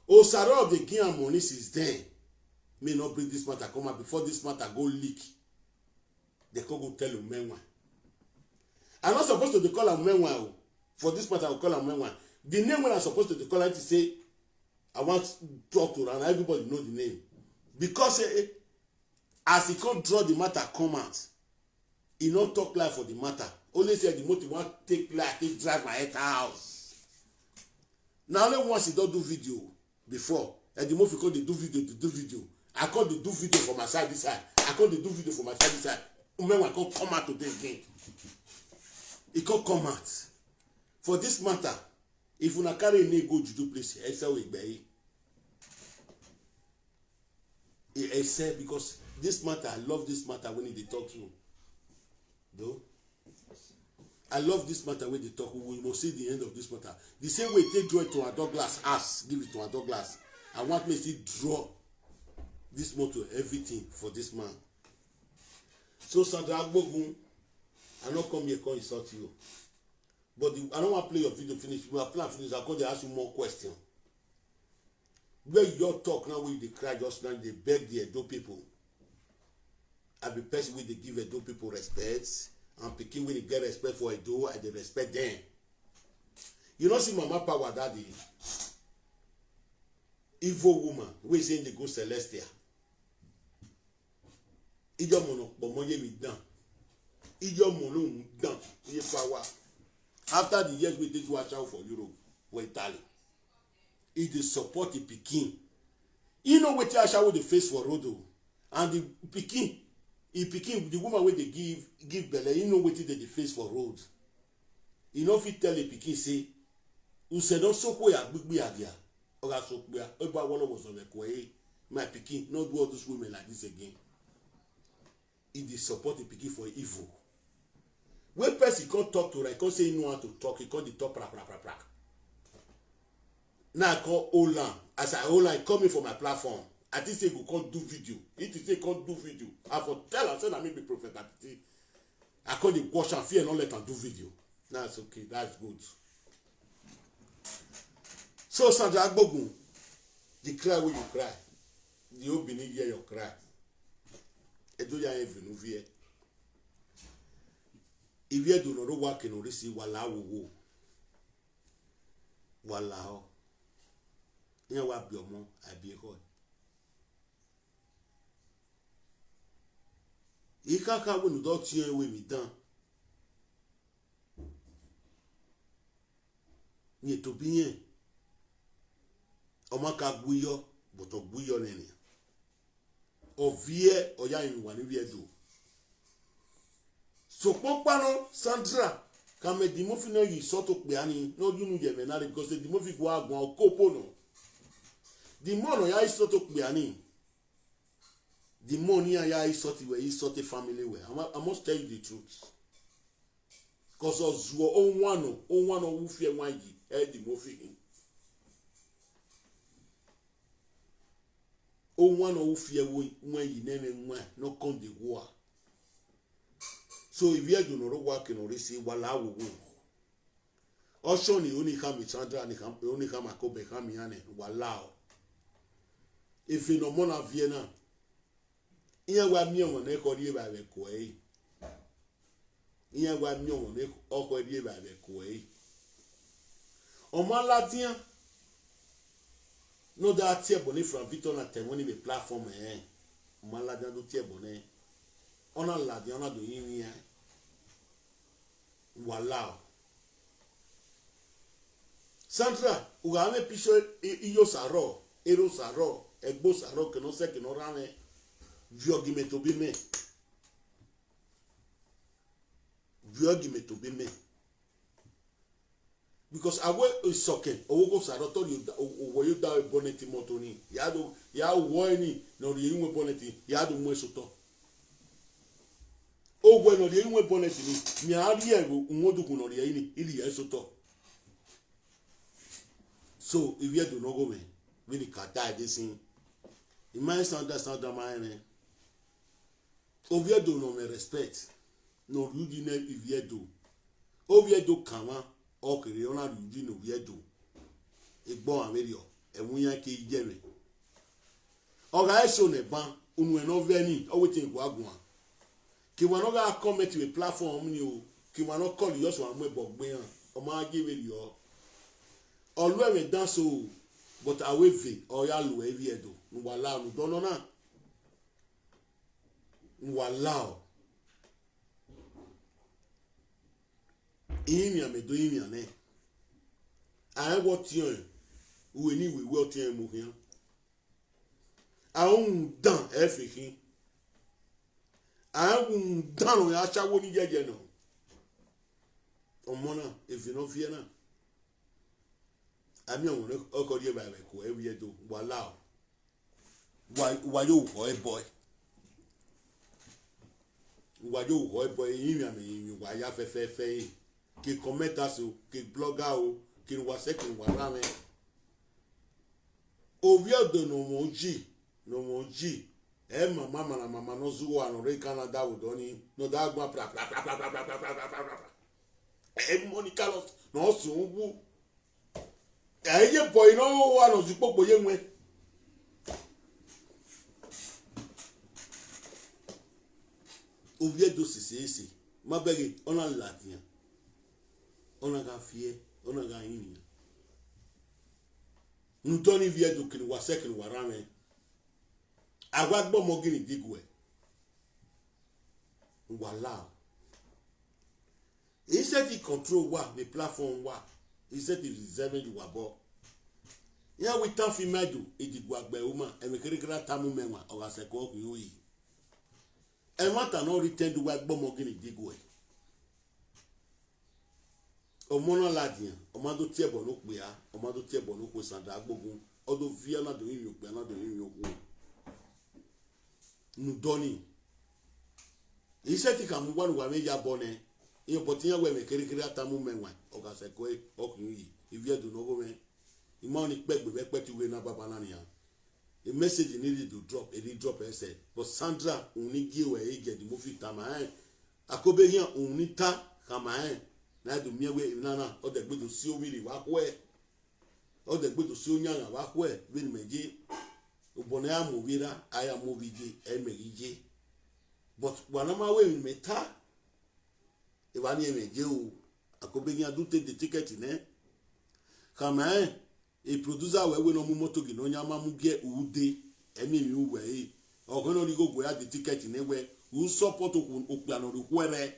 Oh Sarah of the game money since then. May not bring this matter come out before this matter go leak. They can go tell Umenwa. I'm not supposed to call Umenwa. For this matter, I will call Umenwa. The name when I'm supposed to call her to say, I want to talk to her and everybody know the name. Because as he can't draw the matter come out, he not talk live for the matter. Only say the motive want take life, take drive my head house. Now only once he don't do video before, and the movie called they do video. I call the do video for my side this side. I call the do video for my side this side. Umenwa can't come out today again. He can't come out. For this matter, if una carry a go judo place, I say we buy. I say because this matter, I love this matter when they talk to you. Though I love this matter when they talk. We will see the end of this matter. The same way they draw it to a Douglas ass, give it to a Douglas. I want me to draw this motto, everything for this man. So Sandra Aigbogun, I not come here to insult you. But I don't want to play your video finish. When I plan finish, I'm going to ask you more questions. Where your talk now, where they cry just now, they beg the Edo people. I be person where they give Edo people respect. And picking when they get respect for Edo, and they respect them. You don't see Mama Power Daddy. Evil woman, we saying they go Celestia. Ijo mono, but money with them. Ijo mono done. Ye power. After the years we did watch out for Europe, we Italy. It is support the Peking. You know what I shall the face for Rodo. And the Peking, the woman where they give belly, you know what they face for road. You know if you tell the Peking say, who said also where a big idea. Or I so where everybody was on the way. My Peking, not do all those women like this again. It is support the Peking for evil. When person can't talk to her, he can't say he know how to talk, he can't talk pra. Now I call Olan. As I Olan coming for my platform. Atiti say you can't do video. It say can't do video. I for tell her say I make me prophet Atiti. I call the wash and fear and not let her do video. That's okay. That's good. So Sandra Aigbogun, the cry when you cry. The opening hear your cry. Edo ya evenuvie. If you do not work in orisi wala wo. Wala ho. Nya wa bi omo abi ho. Ikaka wo nu do tie we mi dan. Ni to biyen. Omo ka guyo, but o guyo nene. Ovie oya yin wa ni wie do. So popano Sandra kame di mo fi no yi so to pe ani no you nu je me na because the mo fi go agbon okopo no. The money ya is not to be the money ya is sort where is sort of family where I must tell you the truth. Cause of own one who fear one ye the movie. Own one who fear when ye name one no come the war. So if you do not work in or receive while I will go. Also, ni only come with Sandra and only come a cope Hamiane, walao. If you no mona Vienna, here were me on a cordier by the quay. Here were me on a cordier by the quay. On my Latin, no that tear bonnet from Viton at the platform, eh? Maladan do tear bonnet. On a ladiana do in walao. Sandra, who have a picture, Iosaro, Erosaro. Egbo saro que no sé que no rane viogi me to be me because I will soke o go saro to you o you da bonnet motoni ya wo ni no ri nwe bonnet ya do mo soto o gwe no ri nwe bonnet ni mi ari ego nwodu ku no ri ni ili ya soto so if you do no go me we the kata this thing. My Sandra mine. Oviedo no me respect. No Rudine Oviedo. Oviedo kama o kere ona Rudine Oviedo. Egbo Amerio. Ewunya ke ijere. Oga eso ne ban unu eno veni o wetin go agun. Ki wan no ga come to a platform ni o. Ki wan no call you so amu ebogbe han. O ma give you. Olu e dance o. But awefe oya lu Oviedo. Nwala nu dono na nwala imia me do imia ne I what you we ni we what you mu hian a un dan efikin a un dan o ya chawo ni jeje no omo na if you no fear na ami on oko die ba ko Oviedo nwala why you boy yin mi wa ya fe ki commenter so ki blogger o ki wa se ki wa ra me Oviedo no monji e mama no zuwo anu re Canada wo do ni no da gba pra e Monica no so wu e ye boy no wa no zu popo ye nwe Oviedo sisi ma begi ona latin ona ga fie ona ga yin Ntoni Oviedo kini wa sekini wa rame agwa gbo mo gini digwe wala He said he control what the platform what. He said he reserving the wabo. Yeah, we tough him do it did work by woman and we can tamu mema or as a call you. And what are not return to work bomb again dig way. Omono ladian, omado tiebo no kwea, omado tiebo no kwe Sandra Aigbogun, odo via na do yin yo na do yin yo ku. Nu doni. He said he can one wa me ya bone. In potinya we me kere atamu menwa, o ga se ko okun if you do no go me. The money back to we na baba na ya. A message needed to drop, a drop and said, but Sandra only give away get the movie tamae. Akobe here only ta kamae. Na do me we nana or the good to see really walk way. Or the good to see nyanga walk way, win meji. Ubonea movira, I am movie ji, but wanama way me ta. If I name you, Akobe here do take the ticket in eh. Kamae. A producer we no moto gi no nyama mu ge ude emi mi we o go no go go ya the ticket ne we who support okpiano ru kwere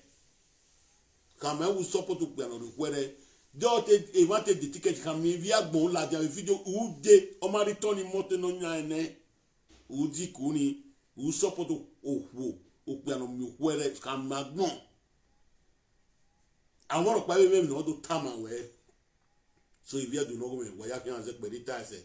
kama who support okpiano ru kwere do te e want the ticket kan mi vi agbon la dia video ude o ma return moto no nya ene uji kuni who support okwo okpiano mi kwere kan magbon àwọn pa we me no do tama we. So if you do not go, why you can't say, but it is